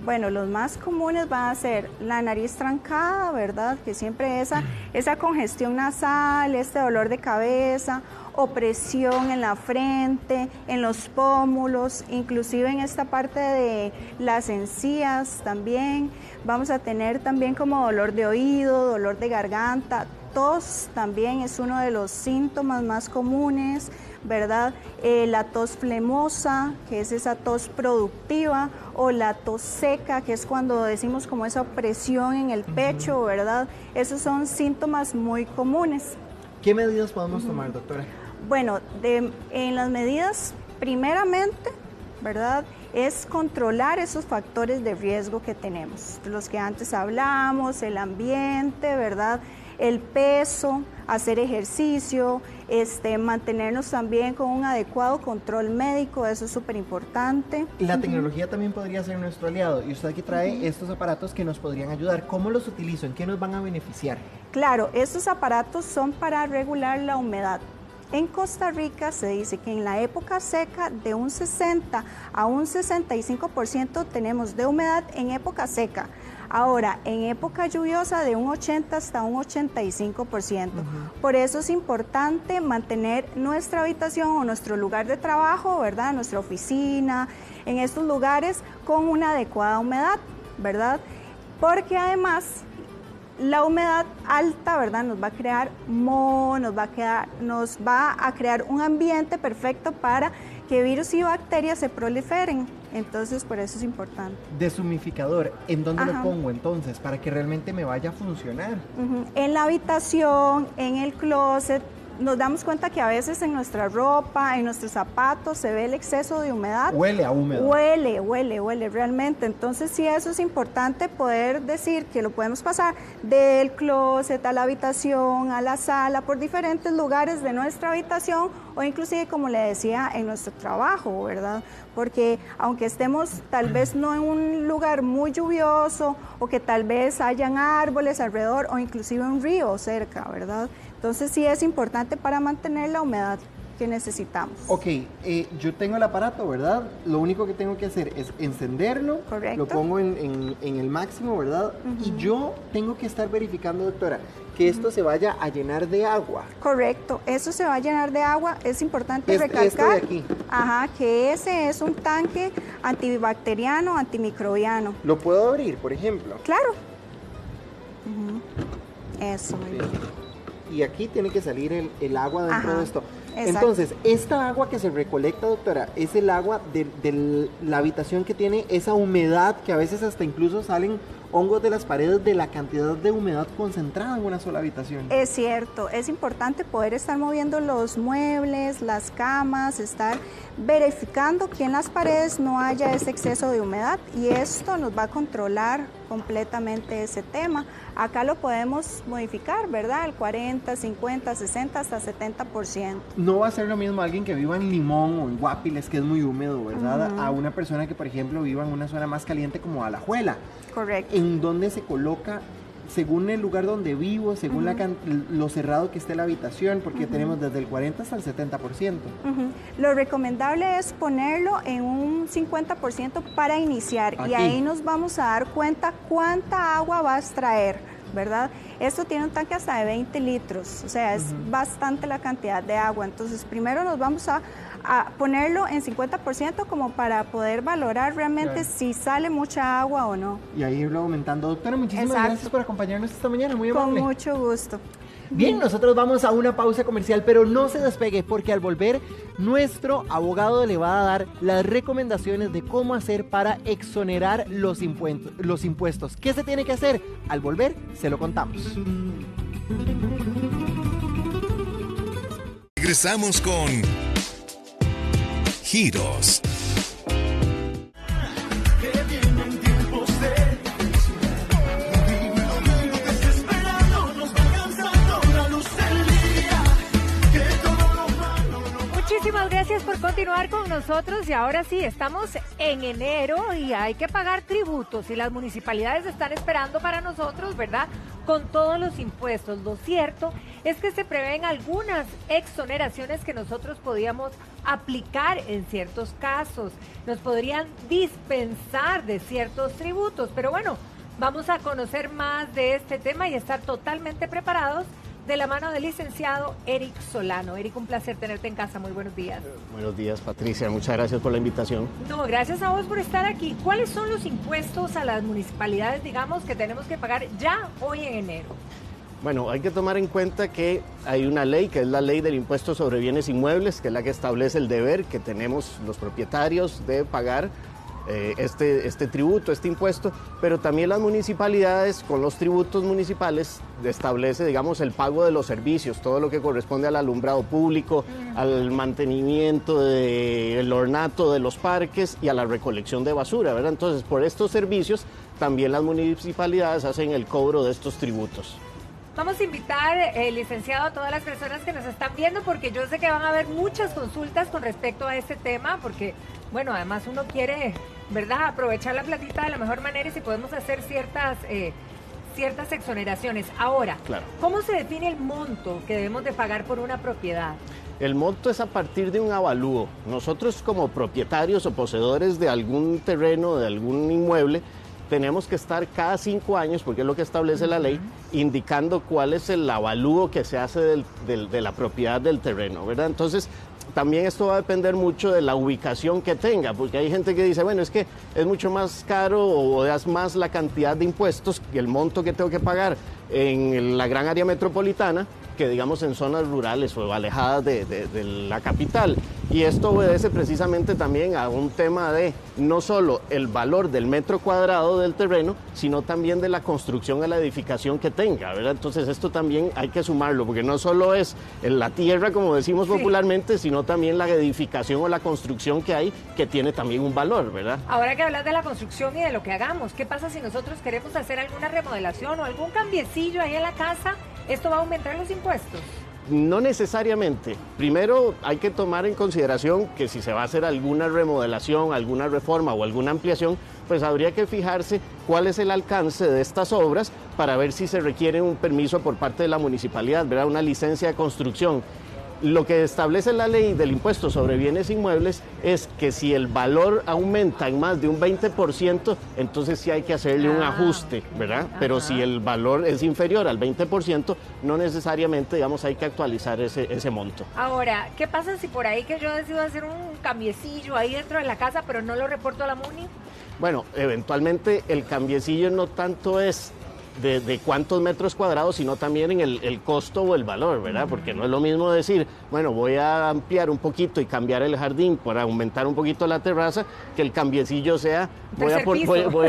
Bueno, los más comunes van a ser la nariz trancada, ¿verdad? Que siempre esa congestión nasal, dolor de cabeza, opresión en la frente, en los pómulos, inclusive en esta parte de las encías también. Vamos a tener también como dolor de oído, dolor de garganta, tos también es uno de los síntomas más comunes, ¿verdad? La tos flemosa, que es esa tos productiva, o la tos seca, que es cuando decimos como esa opresión en el pecho, ¿verdad? Esos son síntomas muy comunes. ¿Qué medidas podemos tomar, doctora? Bueno, en las medidas, primeramente, ¿verdad?, es controlar esos factores de riesgo que tenemos, los que antes hablamos, el ambiente, ¿verdad?, el peso, hacer ejercicio, mantenernos también con un adecuado control médico, eso es súper importante. La tecnología también podría ser nuestro aliado, y usted aquí trae estos aparatos que nos podrían ayudar. ¿Cómo los utilizo? ¿En qué nos van a beneficiar? Claro, estos aparatos son para regular la humedad. En Costa Rica se dice que en la época seca de un 60 a un 65% tenemos de humedad en época seca. Ahora, en época lluviosa de un 80 hasta un 85%. Por eso es importante mantener nuestra habitación o nuestro lugar de trabajo, ¿verdad? Nuestra oficina, en estos lugares con una adecuada humedad, ¿verdad? Porque además la humedad alta, ¿verdad? Nos va a crear moho, nos va a crear un ambiente perfecto para que virus y bacterias se proliferen. Entonces, por eso es importante. Deshumificador, ¿en dónde lo pongo entonces para que realmente me vaya a funcionar? En la habitación, en el closet. Nos damos cuenta que a veces en nuestra ropa, en nuestros zapatos se ve el exceso de humedad. Huele a húmedo. Huele realmente. Entonces sí, eso es importante poder decir que lo podemos pasar del closet a la habitación, a la sala, por diferentes lugares de nuestra habitación o inclusive, como le decía, en nuestro trabajo, ¿verdad? Porque aunque estemos tal vez no en un lugar muy lluvioso o que tal vez hayan árboles alrededor o inclusive un río cerca, ¿verdad? Entonces sí es importante para mantener la humedad que necesitamos. Ok, yo tengo el aparato, ¿verdad? Lo único que tengo que hacer es encenderlo. Correcto. Lo pongo en el máximo, ¿verdad? Y yo tengo que estar verificando, doctora, que esto se vaya a llenar de agua. Correcto, eso se va a llenar de agua. Es importante recalcar esto de aquí. Que ese es un tanque antibacteriano, antimicrobiano. ¿Lo puedo abrir, por ejemplo? Claro. Eso, muy bien. Y aquí tiene que salir el agua dentro de esto. Exacto. Entonces, esta agua que se recolecta, doctora, es el agua de la habitación que tiene esa humedad, que a veces hasta incluso salen hongos de las paredes de la cantidad de humedad concentrada en una sola habitación. Es cierto, es importante poder estar moviendo los muebles, las camas, estar verificando que en las paredes no haya ese exceso de humedad y esto nos va a controlar completamente ese tema. Acá lo podemos modificar, ¿verdad? El 40, 50, 60, hasta 70%. No va a ser lo mismo alguien que viva en Limón o en Guapiles, que es muy húmedo, ¿verdad? A una persona que, por ejemplo, viva en una zona más caliente como Alajuela. Correcto. En donde se coloca según el lugar donde vivo, según lo cerrado que esté la habitación, porque tenemos desde el 40 hasta el 70%. Lo recomendable es ponerlo en un 50% para iniciar. Aquí. Y ahí nos vamos a dar cuenta cuánta agua va a extraer, ¿verdad? Esto tiene un tanque hasta de 20 litros, o sea, es bastante la cantidad de agua. Entonces, primero nos vamos a ponerlo en 50% como para poder valorar realmente si sale mucha agua o no. Y ahí irlo aumentando. Doctora, muchísimas gracias por acompañarnos esta mañana, muy amable. Con mucho gusto. Bien, nosotros vamos a una pausa comercial, pero no se despegue porque al volver nuestro abogado le va a dar las recomendaciones de cómo hacer para exonerar los impuestos. ¿Qué se tiene que hacer? Al volver se lo contamos. Regresamos con Giros. Muchísimas gracias por continuar con nosotros y ahora sí, estamos en enero y hay que pagar tributos y las municipalidades están esperando para nosotros, ¿verdad? Con todos los impuestos. Lo cierto es que se prevén algunas exoneraciones que nosotros podíamos aplicar en ciertos casos. Nos podrían dispensar de ciertos tributos, pero bueno, vamos a conocer más de este tema y estar totalmente preparados de la mano del licenciado Eric Solano. Eric, un placer tenerte en casa. Muy buenos días. Buenos días, Patricia. Muchas gracias por la invitación. No, gracias a vos por estar aquí. ¿Cuáles son los impuestos a las municipalidades, digamos, que tenemos que pagar ya hoy en enero? Bueno, hay que tomar en cuenta que hay una ley, que es la Ley del Impuesto sobre Bienes Inmuebles, que es la que establece el deber que tenemos los propietarios de pagar este tributo, este impuesto, pero también las municipalidades con los tributos municipales establece, digamos, el pago de los servicios, todo lo que corresponde al alumbrado público, al mantenimiento del ornato de los parques y a la recolección de basura, ¿verdad? Entonces, por estos servicios también las municipalidades hacen el cobro de estos tributos. Vamos a invitar, licenciado, a todas las personas que nos están viendo, porque yo sé que van a haber muchas consultas con respecto a este tema, porque, bueno, además uno quiere, ¿verdad?, aprovechar la platita de la mejor manera y si podemos hacer ciertas exoneraciones. Ahora, claro. ¿Cómo se define el monto que debemos de pagar por una propiedad? El monto es a partir de un avalúo. Nosotros como propietarios o poseedores de algún terreno, de algún inmueble, tenemos que estar cada 5 años, porque es lo que establece la ley, indicando cuál es el avalúo que se hace de la propiedad del terreno, ¿verdad? Entonces, también esto va a depender mucho de la ubicación que tenga, porque hay gente que dice, bueno, es que es mucho más caro o es más la cantidad de impuestos y el monto que tengo que pagar en la gran área metropolitana que digamos en zonas rurales o alejadas de la capital. Y esto obedece precisamente también a un tema de no solo el valor del metro cuadrado del terreno, sino también de la construcción de la edificación que tenga, ¿verdad? Entonces esto también hay que sumarlo, porque no solo es la tierra, como decimos popularmente, sino también la edificación o la construcción que hay, que tiene también un valor, ¿verdad? Ahora que hablas de la construcción y de lo que hagamos, ¿qué pasa si nosotros queremos hacer alguna remodelación o algún cambiecillo ahí en la casa? ¿Esto va a aumentar los impuestos? No necesariamente. Primero hay que tomar en consideración que si se va a hacer alguna remodelación, alguna reforma o alguna ampliación, pues habría que fijarse cuál es el alcance de estas obras para ver si se requiere un permiso por parte de la municipalidad, ¿verdad? Una licencia de construcción. Lo que establece la ley del impuesto sobre bienes inmuebles es que si el valor aumenta en más de un 20%, entonces sí hay que hacerle un ajuste, ¿verdad? Pero si el valor es inferior al 20%, no necesariamente, digamos, hay que actualizar ese monto. Ahora, ¿qué pasa si por ahí que yo decido hacer un cambiecillo ahí dentro de la casa, pero no lo reporto a la MUNI? Bueno, eventualmente el cambiecillo no tanto es de cuántos metros cuadrados, sino también en el costo o el valor, ¿verdad? Porque no es lo mismo decir, bueno, voy a ampliar un poquito y cambiar el jardín para aumentar un poquito la terraza, que el cambiecillo sea, voy a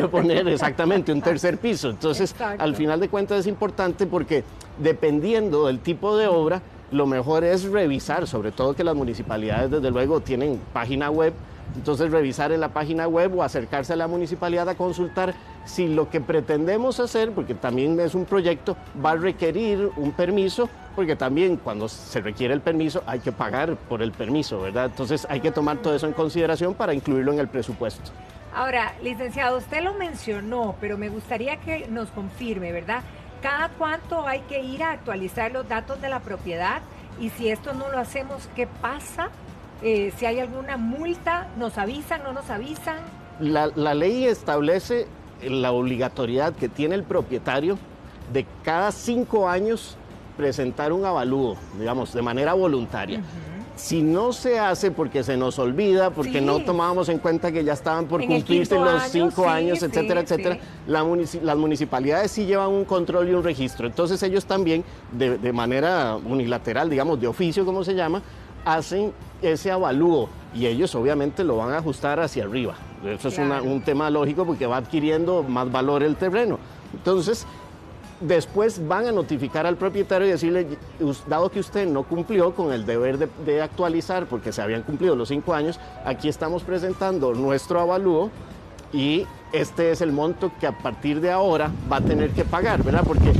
poner exactamente un tercer piso. Entonces, al final de cuentas es importante porque dependiendo del tipo de obra, lo mejor es revisar, sobre todo que las municipalidades desde luego tienen página web. Entonces revisar en la página web o acercarse a la municipalidad a consultar si lo que pretendemos hacer, porque también es un proyecto, va a requerir un permiso, porque también cuando se requiere el permiso hay que pagar por el permiso, ¿verdad? Entonces hay que tomar todo eso en consideración para incluirlo en el presupuesto. Ahora, licenciado, usted lo mencionó, pero me gustaría que nos confirme, ¿verdad? ¿Cada cuánto hay que ir a actualizar los datos de la propiedad? Y si esto no lo hacemos, ¿qué pasa? Si hay alguna multa, ¿nos avisan, no nos avisan? La ley establece la obligatoriedad que tiene el propietario de cada 5 años presentar un avalúo, digamos, de manera voluntaria. Si no se hace porque se nos olvida, porque no tomábamos en cuenta que ya estaban por cumplirse los 5 años, etcétera, etcétera, las municipalidades sí llevan un control y un registro. Entonces ellos también, de manera unilateral, digamos, de oficio, como se llama, hacen ese avalúo y ellos obviamente lo van a ajustar hacia arriba. Eso es un tema lógico porque va adquiriendo más valor el terreno. Entonces, después van a notificar al propietario y decirle, dado que usted no cumplió con el deber de actualizar porque se habían cumplido los 5 años, aquí estamos presentando nuestro avalúo y este es el monto que a partir de ahora va a tener que pagar, ¿verdad? Porque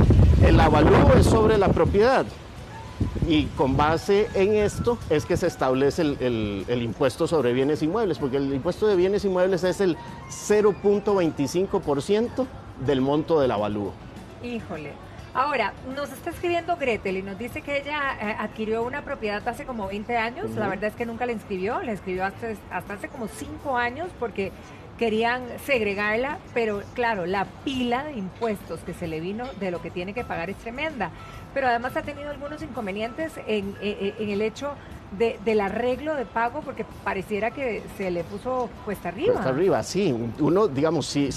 el avalúo es sobre la propiedad. Y con base en esto es que se establece el impuesto sobre bienes inmuebles, porque el impuesto de bienes inmuebles es el 0.25% del monto del avalúo. Híjole. Ahora, nos está escribiendo Gretel y nos dice que ella adquirió una propiedad hace como 20 años. La verdad es que nunca la inscribió hasta hace como 5 años porque querían segregarla, pero claro, la pila de impuestos que se le vino de lo que tiene que pagar es tremenda. Pero además ha tenido algunos inconvenientes en el hecho del arreglo de pago, porque pareciera que se le puso cuesta arriba. Cuesta arriba, sí. Uno, digamos, si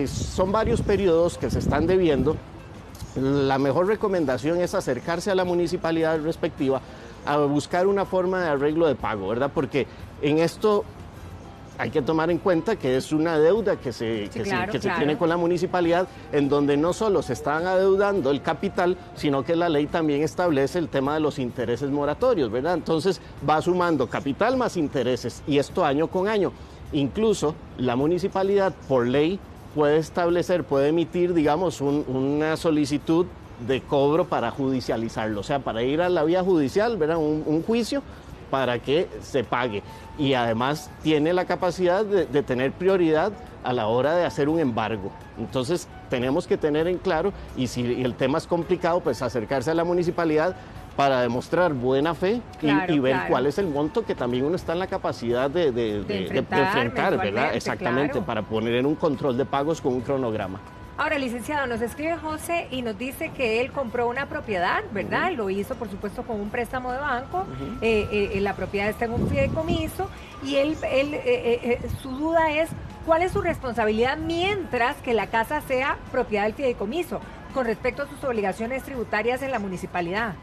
son varios periodos que se están debiendo, la mejor recomendación es acercarse a la municipalidad respectiva a buscar una forma de arreglo de pago, ¿verdad? Porque en esto hay que tomar en cuenta que es una deuda que se tiene con la municipalidad, en donde no solo se están adeudando el capital, sino que la ley también establece el tema de los intereses moratorios, ¿verdad? Entonces va sumando capital más intereses, y esto año con año. Incluso la municipalidad, por ley, puede emitir, digamos, una solicitud de cobro para judicializarlo, o sea, para ir a la vía judicial, ¿verdad? Un juicio para que se pague. Y además tiene la capacidad de tener prioridad a la hora de hacer un embargo. Entonces tenemos que tener en claro, y si el tema es complicado, pues acercarse a la municipalidad para demostrar buena fe y ver cuál es el monto que también uno está en la capacidad de enfrentar, ¿verdad? Exactamente, claro, para poner en un control de pagos con un cronograma. Ahora, licenciado, nos escribe José y nos dice que él compró una propiedad, ¿verdad? Lo hizo, por supuesto, con un préstamo de banco. La propiedad está en un fideicomiso y su duda es cuál es su responsabilidad mientras que la casa sea propiedad del fideicomiso con respecto a sus obligaciones tributarias en la municipalidad.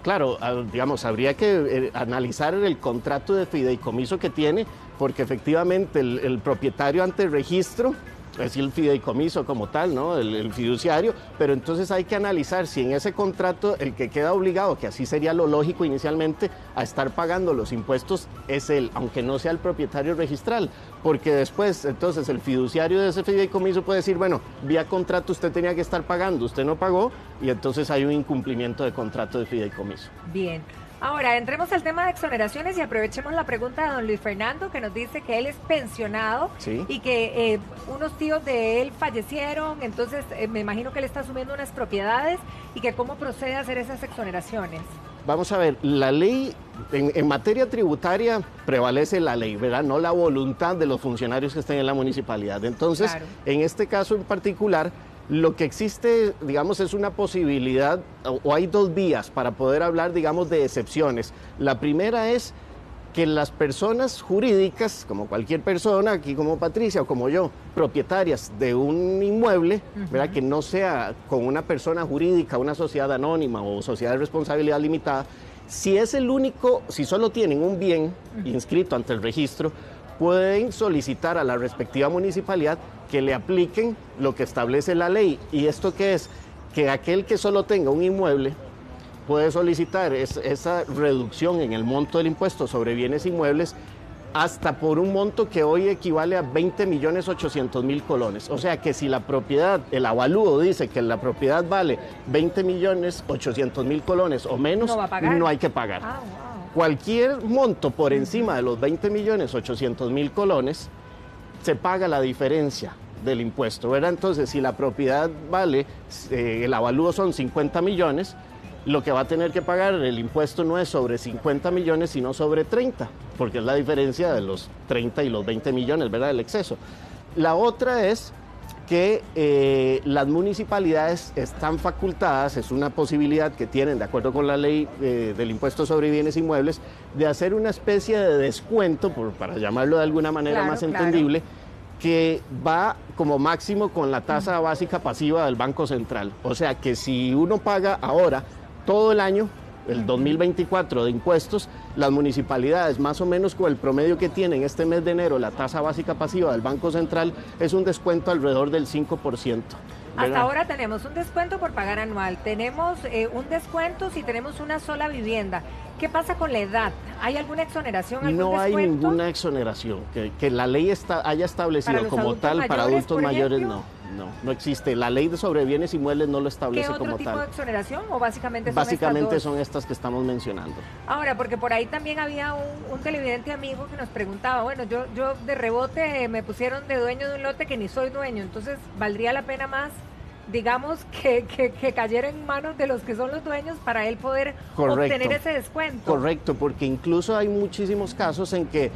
Claro, digamos, habría que analizar el contrato de fideicomiso que tiene, porque efectivamente el propietario ante el registro es el fideicomiso como tal, ¿no? El fiduciario, pero entonces hay que analizar si en ese contrato el que queda obligado, que así sería lo lógico inicialmente, a estar pagando los impuestos es él, aunque no sea el propietario registral, porque después entonces el fiduciario de ese fideicomiso puede decir, bueno, vía contrato usted tenía que estar pagando, usted no pagó, y entonces hay un incumplimiento de contrato de fideicomiso. Bien. Ahora, entremos al tema de exoneraciones y aprovechemos la pregunta de don Luis Fernando, que nos dice que él es pensionado y que unos tíos de él fallecieron, entonces me imagino que él está asumiendo unas propiedades y que cómo procede a hacer esas exoneraciones. Vamos a ver, la ley, en materia tributaria prevalece la ley, ¿verdad? No la voluntad de los funcionarios que estén en la municipalidad. Entonces, claro, en este caso en particular, lo que existe, digamos, es una posibilidad, o hay dos vías para poder hablar, digamos, de excepciones. La primera es que las personas jurídicas, como cualquier persona, aquí como Patricia o como yo, propietarias de un inmueble, ¿verdad? Que no sea con una persona jurídica, una sociedad anónima o sociedad de responsabilidad limitada, si es el único, si solo tienen un bien inscrito ante el registro, pueden solicitar a la respectiva municipalidad que le apliquen lo que establece la ley. ¿Y esto qué es? Que aquel que solo tenga un inmueble puede solicitar esa reducción en el monto del impuesto sobre bienes inmuebles hasta por un monto que hoy equivale a 20.800.000 colones. O sea que si la propiedad, el avalúo dice que la propiedad vale 20.800.000 colones o menos, no hay que pagar. Cualquier monto por encima de los 20.800.000 colones, se paga la diferencia del impuesto, ¿verdad? Entonces, si la propiedad vale, el avalúo son 50 millones, lo que va a tener que pagar el impuesto no es sobre 50 millones, sino sobre 30, porque es la diferencia de los 30 y los 20 millones, ¿verdad? El exceso. La otra es que las municipalidades están facultadas, es una posibilidad que tienen, de acuerdo con la ley del impuesto sobre bienes inmuebles, de hacer una especie de descuento, para llamarlo de alguna manera más entendible, que va como máximo con la tasa básica pasiva del Banco Central. O sea que si uno paga ahora todo el año, el 2024 de impuestos, las municipalidades, más o menos con el promedio que tienen este mes de enero, la tasa básica pasiva del Banco Central es un descuento alrededor del 5%. ¿verdad? Hasta ahora tenemos un descuento por pagar anual, tenemos un descuento si tenemos una sola vivienda. ¿Qué pasa con la edad? ¿Hay alguna exoneración, algún descuento? No hay ninguna exoneración, que la ley haya establecido como tal para adultos mayores, no existe. La ley de sobre bienes inmuebles no lo establece como tal. ¿Qué otro tipo de exoneración o básicamente son estas que estamos mencionando? Ahora, porque por ahí también había un televidente amigo que nos preguntaba, bueno, yo de rebote me pusieron de dueño de un lote que ni soy dueño, entonces ¿valdría la pena más, digamos, que cayera en manos de los que son los dueños para él poder obtener ese descuento? Correcto, porque incluso hay muchísimos casos en que,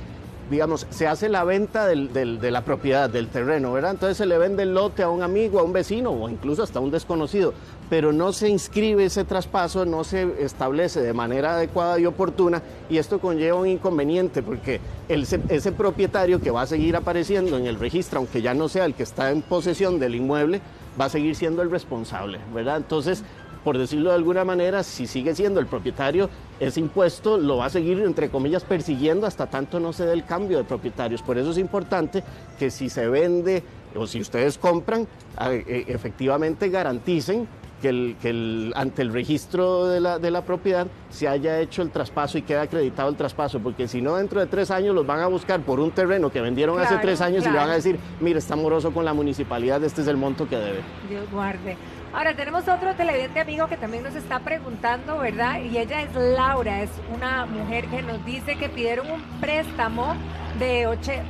digamos, se hace la venta de la propiedad, del terreno, ¿verdad? Entonces se le vende el lote a un amigo, a un vecino o incluso hasta a un desconocido, pero no se inscribe ese traspaso, no se establece de manera adecuada y oportuna, y esto conlleva un inconveniente porque ese propietario que va a seguir apareciendo en el registro, aunque ya no sea el que está en posesión del inmueble, va a seguir siendo el responsable, ¿verdad? Entonces, por decirlo de alguna manera, si sigue siendo el propietario, ese impuesto lo va a seguir, entre comillas, persiguiendo hasta tanto no se dé el cambio de propietarios. Por eso es importante que si se vende o si ustedes compran, efectivamente garanticen que ante el registro de la propiedad se haya hecho el traspaso y quede acreditado el traspaso, porque si no, dentro de 3 años los van a buscar por un terreno que vendieron hace 3 años y le van a decir, mire, está moroso con la municipalidad, este es el monto que debe. Dios guarde. Ahora tenemos otro televidente amigo que también nos está preguntando, ¿verdad? Y ella es Laura, es una mujer que nos dice que pidieron un préstamo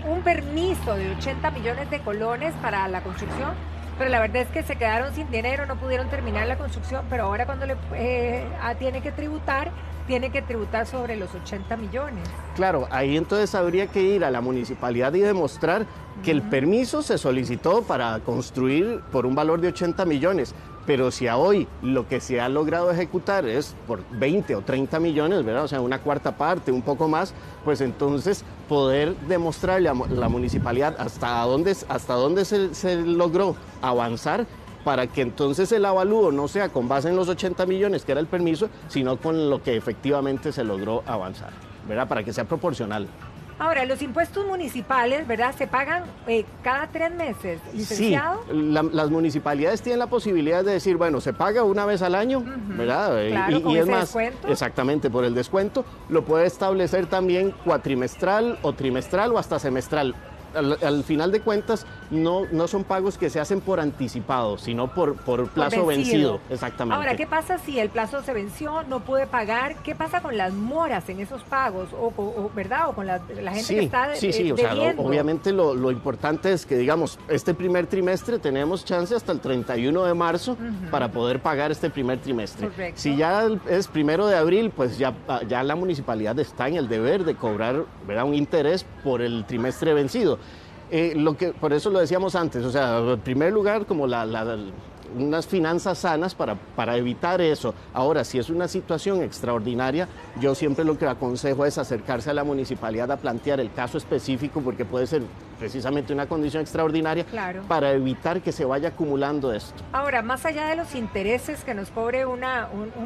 un permiso de 80 millones de colones para la construcción, pero la verdad es que se quedaron sin dinero, no pudieron terminar la construcción, pero ahora cuando tiene que tributar sobre los 80 millones. Claro, ahí entonces habría que ir a la municipalidad y demostrar que el permiso se solicitó para construir por un valor de 80 millones, pero si a hoy lo que se ha logrado ejecutar es por 20 o 30 millones, ¿verdad? O sea, una cuarta parte, un poco más, pues entonces poder demostrarle a la municipalidad hasta dónde se logró avanzar, para que entonces el avalúo no sea con base en los 80 millones que era el permiso, sino con lo que efectivamente se logró avanzar, ¿verdad? Para que sea proporcional. Ahora, los impuestos municipales, ¿verdad? Se pagan cada 3 meses, licenciado. Sí, las municipalidades tienen la posibilidad de decir, bueno, se paga una vez al año, ¿verdad? Claro, con es ese más, descuento. Exactamente, por el descuento. Lo puede establecer también cuatrimestral o trimestral o hasta semestral. Al final de cuentas, no son pagos que se hacen por anticipado, sino por plazo vencido. Exactamente. Ahora, ¿qué pasa si el plazo se venció, no puede pagar? ¿Qué pasa con las moras en esos pagos? ¿Verdad? O con la gente que está o sea, obviamente lo importante es que, digamos, este primer trimestre tenemos chance hasta el 31 de marzo para poder pagar este primer trimestre. Correcto. Si ya es 1 de abril, pues ya la municipalidad está en el deber de cobrar, ¿verdad?, un interés por el trimestre vencido. Por eso lo decíamos antes, o sea, en primer lugar, como unas finanzas sanas para evitar eso. Ahora, si es una situación extraordinaria, yo siempre lo que aconsejo es acercarse a la municipalidad a plantear el caso específico, porque puede ser precisamente una condición extraordinaria, claro, para evitar que se vaya acumulando esto. Ahora, más allá de los intereses que nos cobre un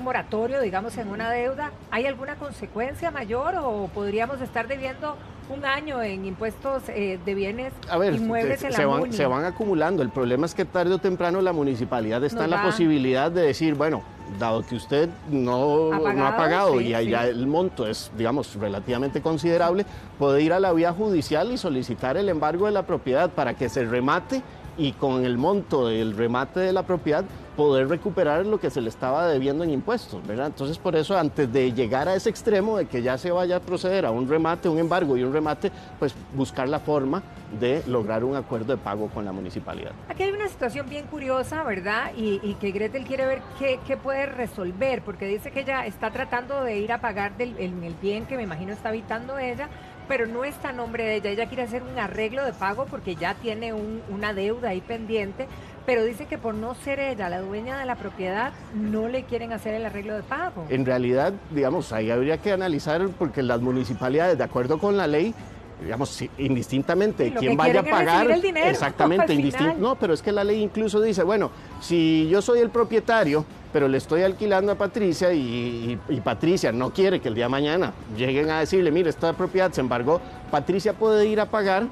moratorio, digamos, en una deuda, ¿hay alguna consecuencia mayor o podríamos estar debiendo un año en impuestos de bienes inmuebles en la MUNI? Se van acumulando. El problema es que tarde o temprano la municipalidad está en la posibilidad de decir, bueno, dado que usted no ha pagado y allá el monto es, digamos, relativamente considerable, puede ir a la vía judicial y solicitar el embargo de la propiedad para que se remate y con el monto del remate de la propiedad poder recuperar lo que se le estaba debiendo en impuestos, ¿verdad? Entonces, por eso, antes de llegar a ese extremo de que ya se vaya a proceder a un remate, un embargo y un remate, pues buscar la forma de lograr un acuerdo de pago con la municipalidad. Aquí hay una situación bien curiosa, ¿verdad? Y que Gretel quiere ver qué puede resolver, porque dice que ella está tratando de ir a pagar el bien que me imagino está habitando ella, pero no está a nombre de ella. Ella quiere hacer un arreglo de pago porque ya tiene una deuda ahí pendiente, pero dice que por no ser ella la dueña de la propiedad, no le quieren hacer el arreglo de pago. En realidad, digamos, ahí habría que analizar, porque las municipalidades, de acuerdo con la ley, digamos, indistintamente quién vaya a pagar, el dinero, exactamente, no, pero es que la ley incluso dice, bueno, si yo soy el propietario, pero le estoy alquilando a Patricia y Patricia no quiere que el día de mañana lleguen a decirle, mire, esta propiedad se embargó, Patricia puede ir a pagar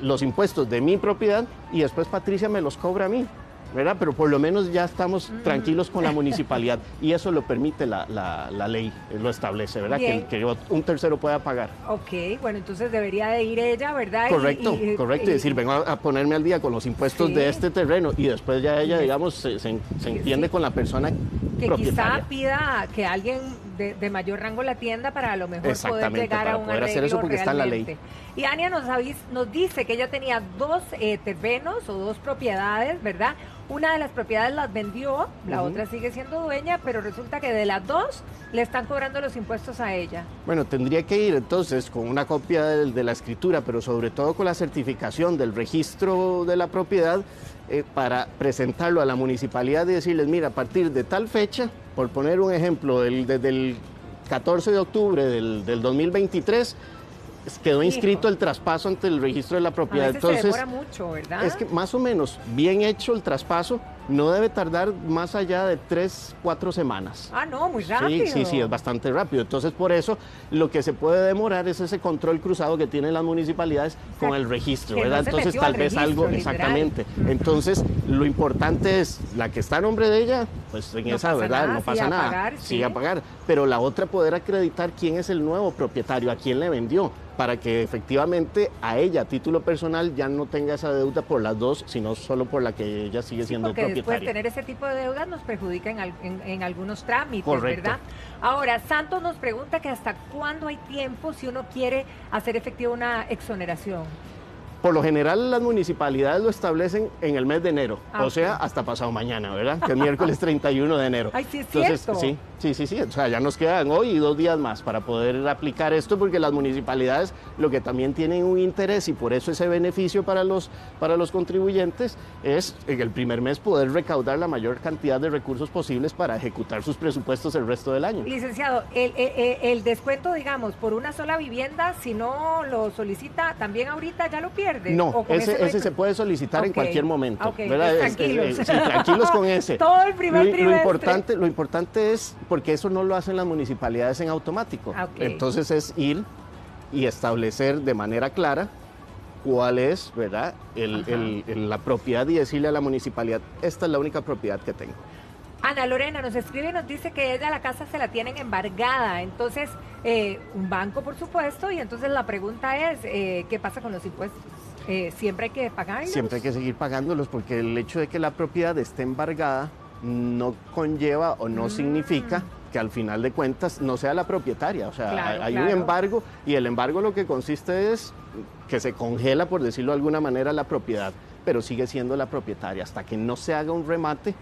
los impuestos de mi propiedad y después Patricia me los cobra a mí, ¿verdad? Pero por lo menos ya estamos tranquilos con la municipalidad y eso lo permite la ley, lo establece, ¿verdad? Que un tercero pueda pagar. Ok, bueno, entonces debería de ir ella, ¿verdad? Correcto, correcto, y decir, vengo a ponerme al día con los impuestos de este terreno y después ya ella, digamos, se entiende con la persona que propietaria. quizá pida que alguien de mayor rango la atienda para a lo mejor poder llegar a un poder arreglo hacer eso porque está en la ley. Y Ania nos dice que ella tenía 2 terrenos o 2 propiedades, ¿verdad? Una de las propiedades las vendió, la otra sigue siendo dueña, pero resulta que de las 2 le están cobrando los impuestos a ella. Bueno, tendría que ir entonces con una copia de la escritura, pero sobre todo con la certificación del registro de la propiedad para presentarlo a la municipalidad y decirles, mira, a partir de tal fecha, por poner un ejemplo, desde el 14 de octubre del 2023, quedó inscrito el traspaso ante el registro de la propiedad. A veces entonces se demora mucho, ¿verdad? Es que más o menos bien hecho el traspaso no debe tardar más allá de 3-4 semanas. Ah, no, muy rápido. Sí, es bastante rápido. Entonces, por eso, lo que se puede demorar es ese control cruzado que tienen las municipalidades con el registro, ¿verdad? Entonces, tal vez algo, exactamente. Entonces, lo importante es, la que está a nombre de ella, pues en esa, ¿verdad? No pasa nada. Sigue a pagar. Pero la otra, poder acreditar quién es el nuevo propietario, a quién le vendió. para que efectivamente a ella, a título personal, ya no tenga esa deuda por las dos, sino solo por la que ella sigue siendo porque propietaria. Después tener ese tipo de deudas nos perjudica en algunos trámites, Correcto. ¿verdad? Ahora, Santos nos pregunta que hasta cuándo hay tiempo si uno quiere hacer efectiva una exoneración. Por lo general las municipalidades lo establecen en el mes de enero, o sea, hasta pasado mañana, ¿verdad? Que es miércoles 31 de enero. Ay, sí, es Entonces, cierto. Sí, o sea, ya nos quedan hoy y 2 días más para poder aplicar esto, porque las municipalidades lo que también tienen un interés, y por eso ese beneficio para los contribuyentes, es en el primer mes poder recaudar la mayor cantidad de recursos posibles para ejecutar sus presupuestos el resto del año. Licenciado, el descuento, digamos, por una sola vivienda, si no lo solicita también ahorita, ya lo pierde. No, ese se puede solicitar en cualquier momento. ¿Verdad? Tranquilos. Sí, tranquilos con ese. Todo el primer trimestre. Lo importante es, porque eso no lo hacen las municipalidades en automático. Entonces es ir y establecer de manera clara cuál es, ¿verdad?, la propiedad, y decirle a la municipalidad, esta es la única propiedad que tengo. Ana Lorena nos escribe y nos dice que ella la casa se la tienen embargada, entonces un banco por supuesto, y entonces la pregunta es, ¿qué pasa con los impuestos? ¿Siempre hay que pagarlos? Siempre hay que seguir pagándolos, porque el hecho de que la propiedad esté embargada no conlleva o no significa que al final de cuentas no sea la propietaria. O sea, hay un embargo, y el embargo lo que consiste es que se congela, por decirlo de alguna manera, la propiedad, pero sigue siendo la propietaria hasta que no se haga un remate,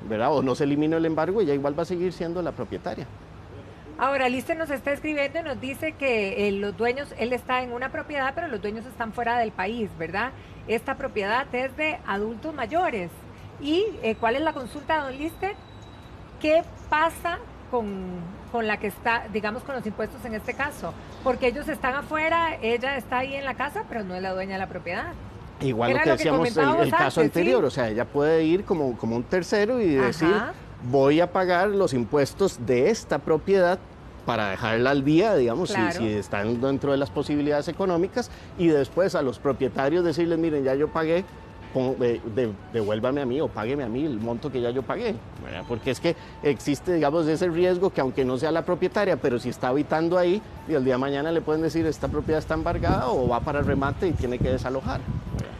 ¿verdad? O no se elimine el embargo, ella igual va a seguir siendo la propietaria. Ahora, Lister nos está escribiendo y nos dice que los dueños, él está en una propiedad, pero los dueños están fuera del país, ¿verdad? Esta propiedad es de adultos mayores. ¿Y cuál es la consulta, don Lister? ¿Qué pasa con la que está, digamos, con los impuestos en este caso? Porque ellos están afuera, ella está ahí en la casa, pero no es la dueña de la propiedad. Igual lo que decíamos el caso anterior, ¿sí? O sea, ella puede ir como un tercero y decir, voy a pagar los impuestos de esta propiedad para dejarla al día, digamos, si están dentro de las posibilidades económicas, y después a los propietarios decirles, miren, ya yo pagué, devuélvame a mí o págueme a mí el monto que ya yo pagué, ¿verdad? Porque es que existe, digamos, ese riesgo que aunque no sea la propietaria, pero si está habitando ahí, y el día de mañana le pueden decir, esta propiedad está embargada o va para remate y tiene que desalojar, ¿verdad?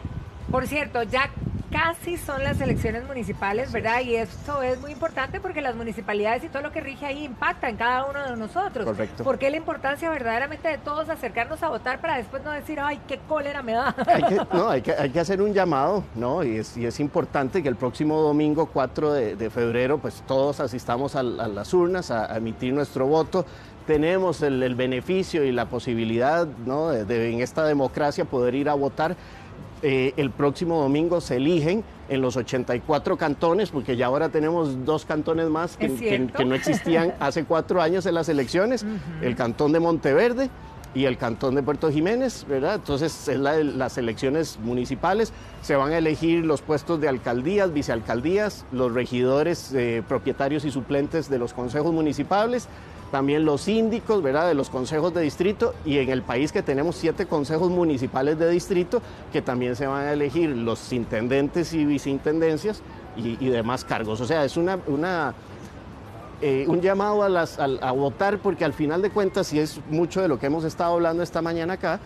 Por cierto, ya casi son las elecciones municipales, ¿verdad? Y esto es muy importante porque las municipalidades y todo lo que rige ahí impacta en cada uno de nosotros. Correcto. ¿Por qué la importancia verdaderamente de todos acercarnos a votar para después no decir, ay, qué cólera me da? Hay que hacer un llamado, ¿no? Y es importante que el próximo domingo 4 de febrero, pues todos asistamos a las urnas a emitir nuestro voto. Tenemos el beneficio y la posibilidad, ¿no?, de en esta democracia poder ir a votar. El próximo domingo se eligen en los 84 cantones, porque ya ahora tenemos 2 cantones más que no existían hace 4 años en las elecciones, el cantón de Monteverde y el cantón de Puerto Jiménez, ¿verdad? Entonces, las elecciones municipales, se van a elegir los puestos de alcaldías, vicealcaldías, los regidores, propietarios y suplentes de los consejos municipales, también los síndicos, ¿verdad?, de los consejos de distrito, y en el país que tenemos 7 consejos municipales de distrito, que también se van a elegir los intendentes y viceintendencias y demás cargos. O sea, es un llamado a votar, porque al final de cuentas, y es mucho de lo que hemos estado hablando esta mañana acá,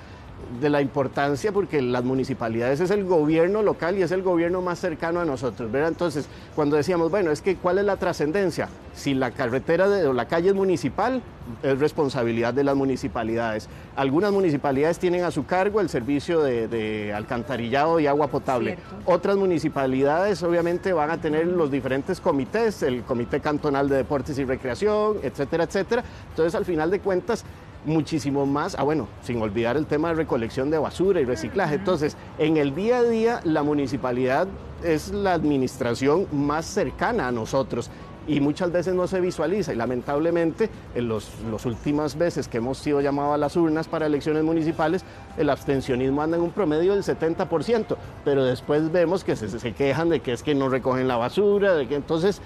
de la importancia, porque las municipalidades es el gobierno local y es el gobierno más cercano a nosotros, ¿verdad? Entonces, cuando decíamos, bueno, es que ¿cuál es la trascendencia? Si la carretera o la calle es municipal, es responsabilidad de las municipalidades. Algunas municipalidades tienen a su cargo el servicio de alcantarillado y agua potable. Cierto. Otras municipalidades obviamente van a tener los diferentes comités, el Comité Cantonal de Deportes y Recreación, etcétera, etcétera. Entonces, al final de cuentas, muchísimo más, bueno, sin olvidar el tema de recolección de basura y reciclaje. Entonces, en el día a día, la municipalidad es la administración más cercana a nosotros y muchas veces no se visualiza, y lamentablemente en las últimas veces que hemos sido llamados a las urnas para elecciones municipales, el abstencionismo anda en un promedio del 70%, pero después vemos que se quejan de que es que no recogen la basura, de que entonces...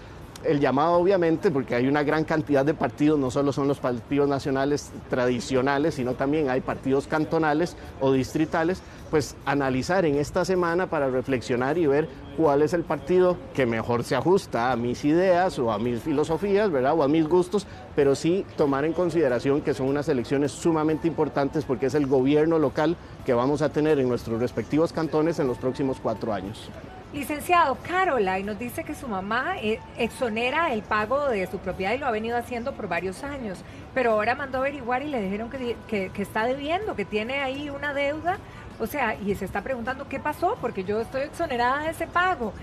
El llamado, obviamente, porque hay una gran cantidad de partidos, no solo son los partidos nacionales tradicionales, sino también hay partidos cantonales o distritales, pues analizar en esta semana para reflexionar y ver cuál es el partido que mejor se ajusta a mis ideas o a mis filosofías, ¿verdad? O a mis gustos, pero sí tomar en consideración que son unas elecciones sumamente importantes porque es el gobierno local que vamos a tener en nuestros respectivos cantones en los próximos 4 años. Licenciado, Caroline nos dice que su mamá exonera el pago de su propiedad y lo ha venido haciendo por varios años, pero ahora mandó a averiguar y le dijeron que está debiendo, que tiene ahí una deuda. O sea, y se está preguntando qué pasó, porque yo estoy exonerada de ese pago.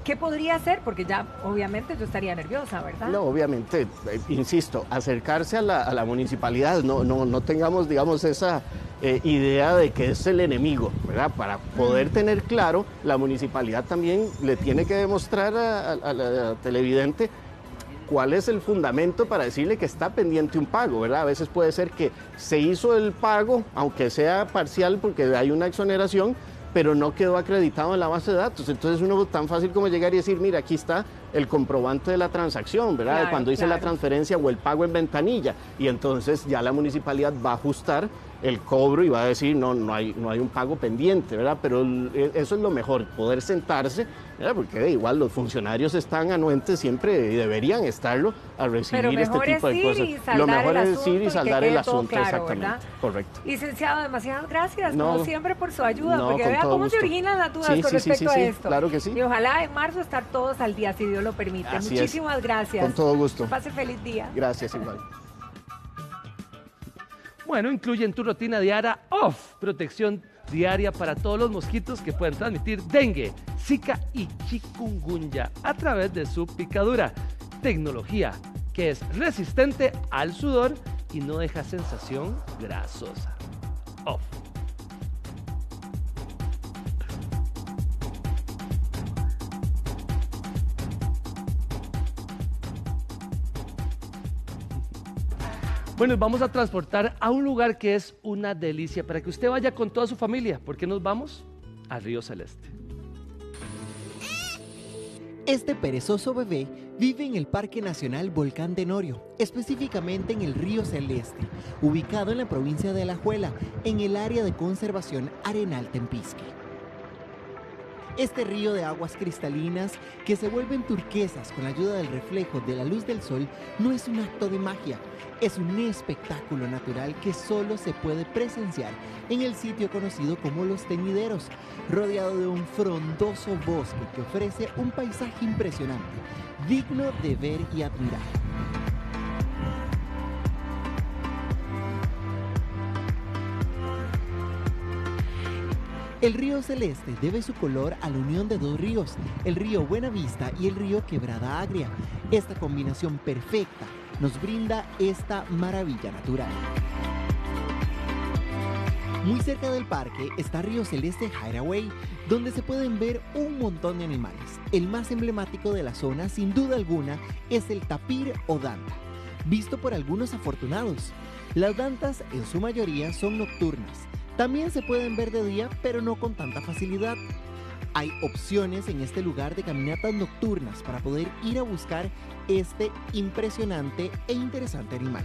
¿Qué podría hacer? Porque ya, obviamente, yo estaría nerviosa, ¿verdad? No, obviamente, insisto, acercarse a la municipalidad, no tengamos, digamos, esa idea de que es el enemigo, ¿verdad? Para poder tener claro, la municipalidad también le tiene que demostrar a la televidente cuál es el fundamento para decirle que está pendiente un pago, ¿verdad? A veces puede ser que se hizo el pago, aunque sea parcial porque hay una exoneración, pero no quedó acreditado en la base de datos. Entonces uno tan fácil como llegar y decir, mira, aquí está el comprobante de la transacción, ¿verdad? Claro, cuando hice la claro. transferencia o el pago en ventanilla. Y entonces ya la municipalidad va a ajustar el cobro y va a decir, no hay un pago pendiente, ¿verdad? Pero eso es lo mejor, poder sentarse, ¿verdad? Porque igual los funcionarios están anuentes siempre y deberían estarlo a recibir este tipo de cosas. Lo mejor es ir y saldar el asunto, claro, exactamente. ¿verdad? Correcto. Licenciado, demasiadas gracias, No, como siempre, por su ayuda, no, porque con vea todo cómo gusto. se originan las dudas Sí, con sí, sí, respecto sí, a sí, esto. claro que sí. Y ojalá en marzo estar todos al día, si Dios lo permite. Así es. Muchísimas gracias. Con todo gusto. Pase feliz día. Gracias, igual. Bueno, incluye en tu rutina diaria protección diaria para todos los mosquitos que pueden transmitir dengue, zika y chikungunya a través de su picadura. Tecnología que es resistente al sudor y no deja sensación grasosa. Off. Bueno, vamos a transportar a un lugar que es una delicia para que usted vaya con toda su familia. ¿Por qué nos vamos? Al Río Celeste. Este perezoso bebé vive en el Parque Nacional Volcán de Norio, específicamente en el Río Celeste, ubicado en la provincia de Alajuela, en el área de conservación Arenal Tempisque. Este río de aguas cristalinas que se vuelven turquesas con la ayuda del reflejo de la luz del sol no es un acto de magia, es un espectáculo natural que solo se puede presenciar en el sitio conocido como Los Teñideros, rodeado de un frondoso bosque que ofrece un paisaje impresionante, digno de ver y admirar. El río Celeste debe su color a la unión de dos ríos, el río Buenavista y el río Quebrada Agria. Esta combinación perfecta nos brinda esta maravilla natural. Muy cerca del parque está Río Celeste Hideaway, donde se pueden ver un montón de animales. El más emblemático de la zona, sin duda alguna, es el tapir o danta, visto por algunos afortunados. Las dantas, en su mayoría, son nocturnas. También se pueden ver de día, pero no con tanta facilidad. Hay opciones en este lugar de caminatas nocturnas para poder ir a buscar este impresionante e interesante animal.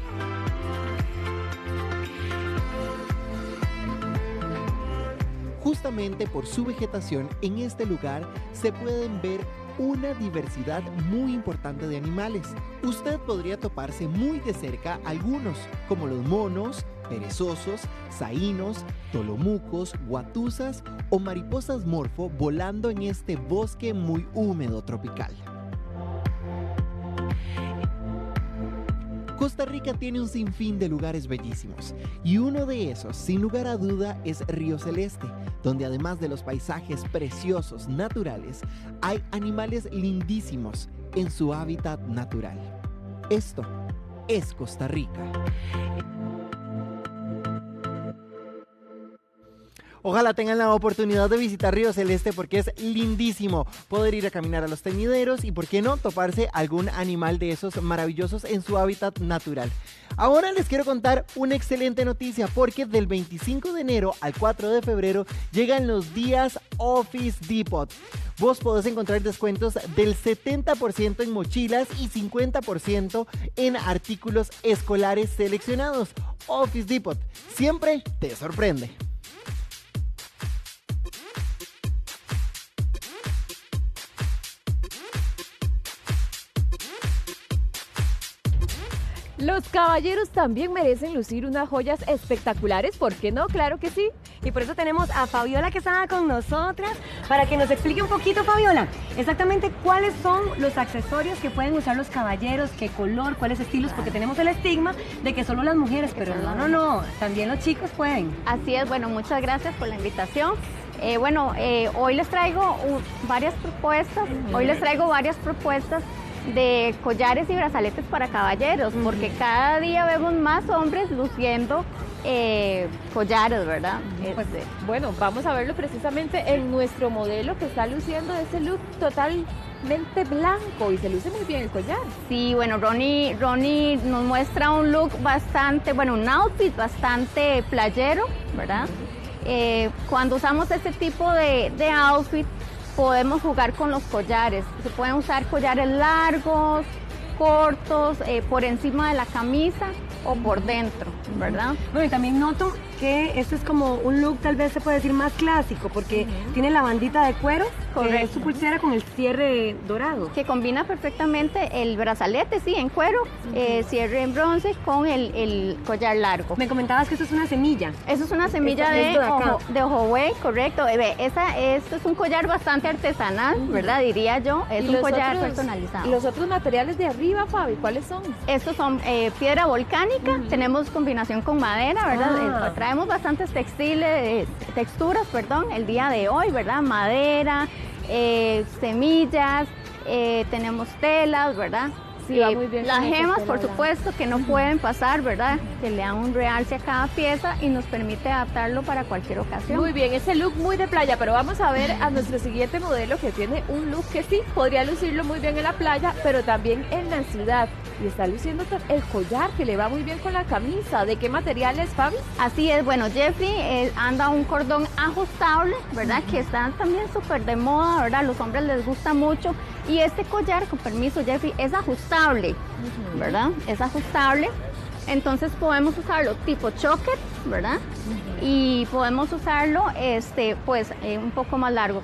Justamente por su vegetación, en este lugar se pueden ver una diversidad muy importante de animales. Usted podría toparse muy de cerca algunos, como los monos, perezosos, saínos, tolomucos, guatusas o mariposas morfo volando en este bosque muy húmedo tropical. Costa Rica tiene un sinfín de lugares bellísimos y uno de esos, sin lugar a duda, es Río Celeste, donde además de los paisajes preciosos naturales, hay animales lindísimos en su hábitat natural. Esto es Costa Rica. Ojalá tengan la oportunidad de visitar Río Celeste porque es lindísimo poder ir a caminar a los teñideros y, por qué no, toparse algún animal de esos maravillosos en su hábitat natural. Ahora les quiero contar una excelente noticia porque del 25 de enero al 4 de febrero llegan los días Office Depot. Vos podés encontrar descuentos del 70% en mochilas y 50% en artículos escolares seleccionados. Office Depot siempre te sorprende. Los caballeros también merecen lucir unas joyas espectaculares, ¿por qué no? Claro que sí. Y por eso tenemos a Fabiola que está con nosotras para que nos explique un poquito, Fabiola, exactamente cuáles son los accesorios que pueden usar los caballeros, qué color, cuáles estilos, porque tenemos el estigma de que solo las mujeres, pero no, también los chicos pueden. Así es, bueno, muchas gracias por la invitación. Hoy les traigo varias propuestas, de collares y brazaletes para caballeros, porque cada día vemos más hombres luciendo collares, ¿verdad? Pues, bueno, vamos a verlo precisamente en nuestro modelo que está luciendo ese look totalmente blanco y se luce muy bien el collar. Sí, bueno, Ronnie nos muestra un look un outfit bastante playero, ¿verdad? Cuando usamos este tipo de outfit, podemos jugar con los collares. Se pueden usar collares largos, cortos, por encima de la camisa o por dentro, ¿verdad? Bueno, y también noto que este es como un look, tal vez se puede decir más clásico, porque tiene la bandita de cuero, que es su pulsera con el cierre dorado. Que combina perfectamente el brazalete, sí, en cuero, cierre en bronce con el collar largo. Me comentabas que eso es una semilla. Eso es una semilla de ojobuey, correcto. Esto es un collar bastante artesanal, ¿verdad? Diría yo. Es un collar personalizado. ¿Y los otros materiales de arriba, Fabi, cuáles son? Estos son piedra volcánica, tenemos combinación con madera, ¿verdad? Traemos bastantes texturas, el día de hoy, ¿verdad? Madera, semillas, tenemos telas, ¿verdad? Sí, va muy bien. Las gemas, por supuesto, que no pueden pasar, ¿verdad? Que le dan un realce a cada pieza y nos permite adaptarlo para cualquier ocasión. Muy bien, ese look muy de playa, pero vamos a ver a nuestro siguiente modelo que tiene un look que sí, podría lucirlo muy bien en la playa, pero también en la ciudad. Y está luciendo el collar que le va muy bien con la camisa. ¿De qué material es, Fabi? Así es, bueno, Jeffrey anda un cordón ajustable, ¿verdad? Que está también súper de moda, ¿verdad? A los hombres les gusta mucho. Y este collar, con permiso, Jeffrey, es ajustable, ¿verdad? Es ajustable. Entonces podemos usarlo tipo choker, ¿verdad? Y podemos usarlo, un poco más largo.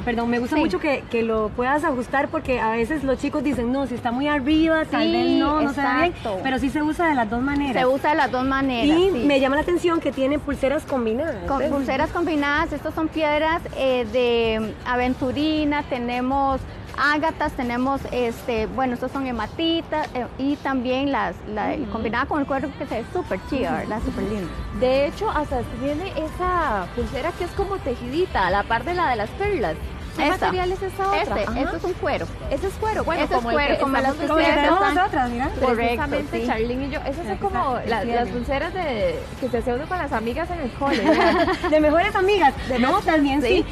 Perdón, me gusta mucho que lo puedas ajustar porque a veces los chicos dicen, no, si está muy arriba, tal vez no se ve bien, pero sí se usa de las dos maneras. Se usa de las dos maneras, Y me llama la atención que tiene pulseras combinadas. Pulseras combinadas, estas son piedras de aventurina, tenemos ágatas, tenemos, estos son hematitas y también combinada con el cuero que se ve súper chida, ¿verdad? Súper lindo. De hecho, hasta tiene esa pulsera que es como tejidita, a la par de la de las perlas. ¿Qué material es esa otra? Esto es un cuero. Ese es cuero, bueno, como es cuero, como las pulseras nosotras, mira. Precisamente, Charlene y yo, esas son como las pulseras que se hace uno con las amigas en el cole. De mejores amigas, también sí.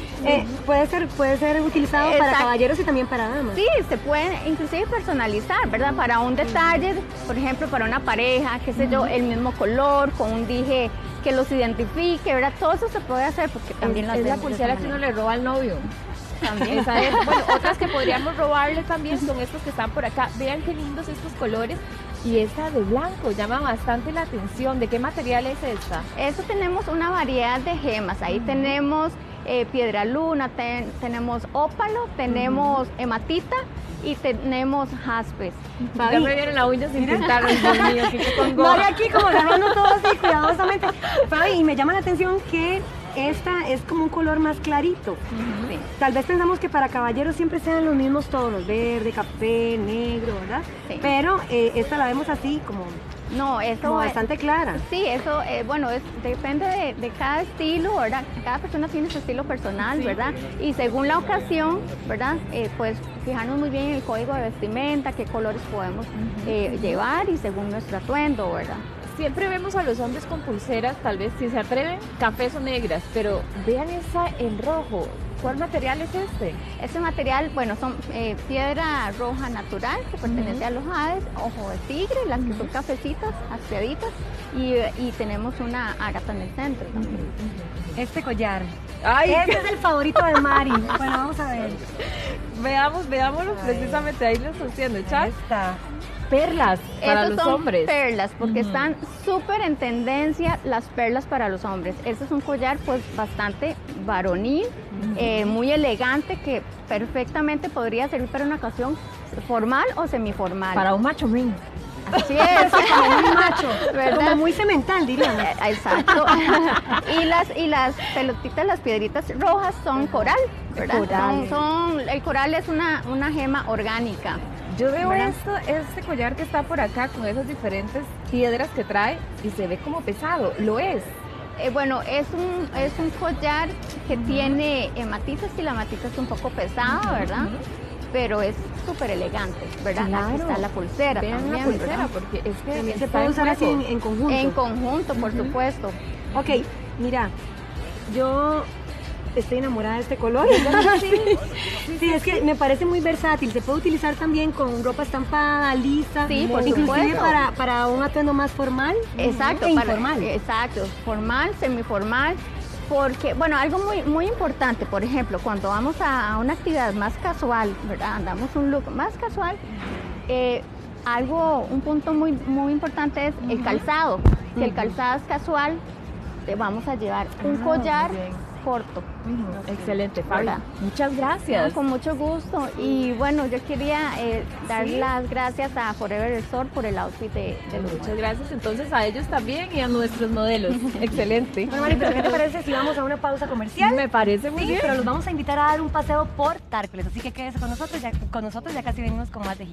Puede ser utilizado para caballeros y también para damas. Sí, se puede inclusive personalizar, ¿verdad? Para un detalle, por ejemplo, para una pareja, qué sé yo, el mismo color, con un dije que los identifique, ¿verdad? Todo eso se puede hacer porque también es la pulsera que uno le roba al novio. También. Bueno, otras que podríamos robarle también son estos que están por acá. Vean qué lindos estos colores. Y esta de blanco llama bastante la atención. ¿De qué material es esta? Eso tenemos una variedad de gemas. Ahí tenemos piedra luna, tenemos ópalo, tenemos hematita y tenemos jaspes. Ya me vienen las uñas sin pintar, Dios mío, María aquí como agarrando todo así cuidadosamente. Fabi, y me llama la atención que esta es como un color más clarito. Sí. Tal vez pensamos que para caballeros siempre sean los mismos tonos, verde, café, negro, ¿verdad? Sí. Pero esta la vemos así como bastante clara. Sí, eso, depende de cada estilo, ¿verdad? Cada persona tiene su estilo personal, ¿verdad? Y según la ocasión, ¿verdad? Pues fijarnos muy bien en el código de vestimenta, qué colores podemos llevar y según nuestro atuendo, ¿verdad? Siempre vemos a los hombres con pulseras, tal vez si se atreven, cafés o negras, pero vean esa en rojo. ¿Cuál material es este? Este material, son piedra roja natural que pertenece a los jades, ojo de tigre, las que son cafecitas, aspeaditas, y tenemos una ágata en el centro también. Este collar. Este es el favorito de Mari. Bueno, vamos a ver. Veámoslo precisamente, ahí lo estoy haciendo, ¿chat? Perlas para los hombres. Perlas, porque están súper en tendencia las perlas para los hombres. Este es un collar pues bastante varonil, muy elegante, que perfectamente podría servir para una ocasión formal o semiformal. Para un macho men. Así es. Como muy macho, ¿verdad? como muy cemental, diríamos. Exacto. y las pelotitas, las piedritas rojas son coral, ¿verdad? El coral es una gema orgánica. Yo veo ¿verdad? este collar que está por acá con esas diferentes piedras que trae y se ve como pesado. ¿Lo es? Bueno, es un collar que tiene matices y la matiz es un poco pesada, ¿verdad? Pero es súper elegante, ¿verdad? Claro. Aquí está la pulsera. Vean también, la pulsera, ¿verdad? porque es que También se está puede usar así juego. en conjunto. En conjunto, por supuesto. Ok, mira, yo estoy enamorada de este color. Sí, es que me parece muy versátil. Se puede utilizar también con ropa estampada, lisa, Sí, por inclusive supuesto. para un atuendo más formal. Exacto, e informal. Exacto, formal, semiformal, porque, bueno, algo muy importante, por ejemplo, cuando vamos a una actividad más casual, ¿verdad? Andamos un look más casual, un punto muy importante es el calzado. Si el calzado es casual, te vamos a llevar un collar corto. Excelente, Fabi. ¿Verdad? Muchas gracias. No, con mucho gusto. Y bueno, yo quería dar las gracias a Forever Resort por el outfit de los Muchas gracias entonces a ellos también y a nuestros modelos. Excelente. Bueno, Mari, pero ¿qué te parece si vamos a una pausa comercial? Me parece muy Sí, bien. pero los vamos a invitar a dar un paseo por Tárcoles, así que quédese con nosotros, ya casi venimos con más de Giro.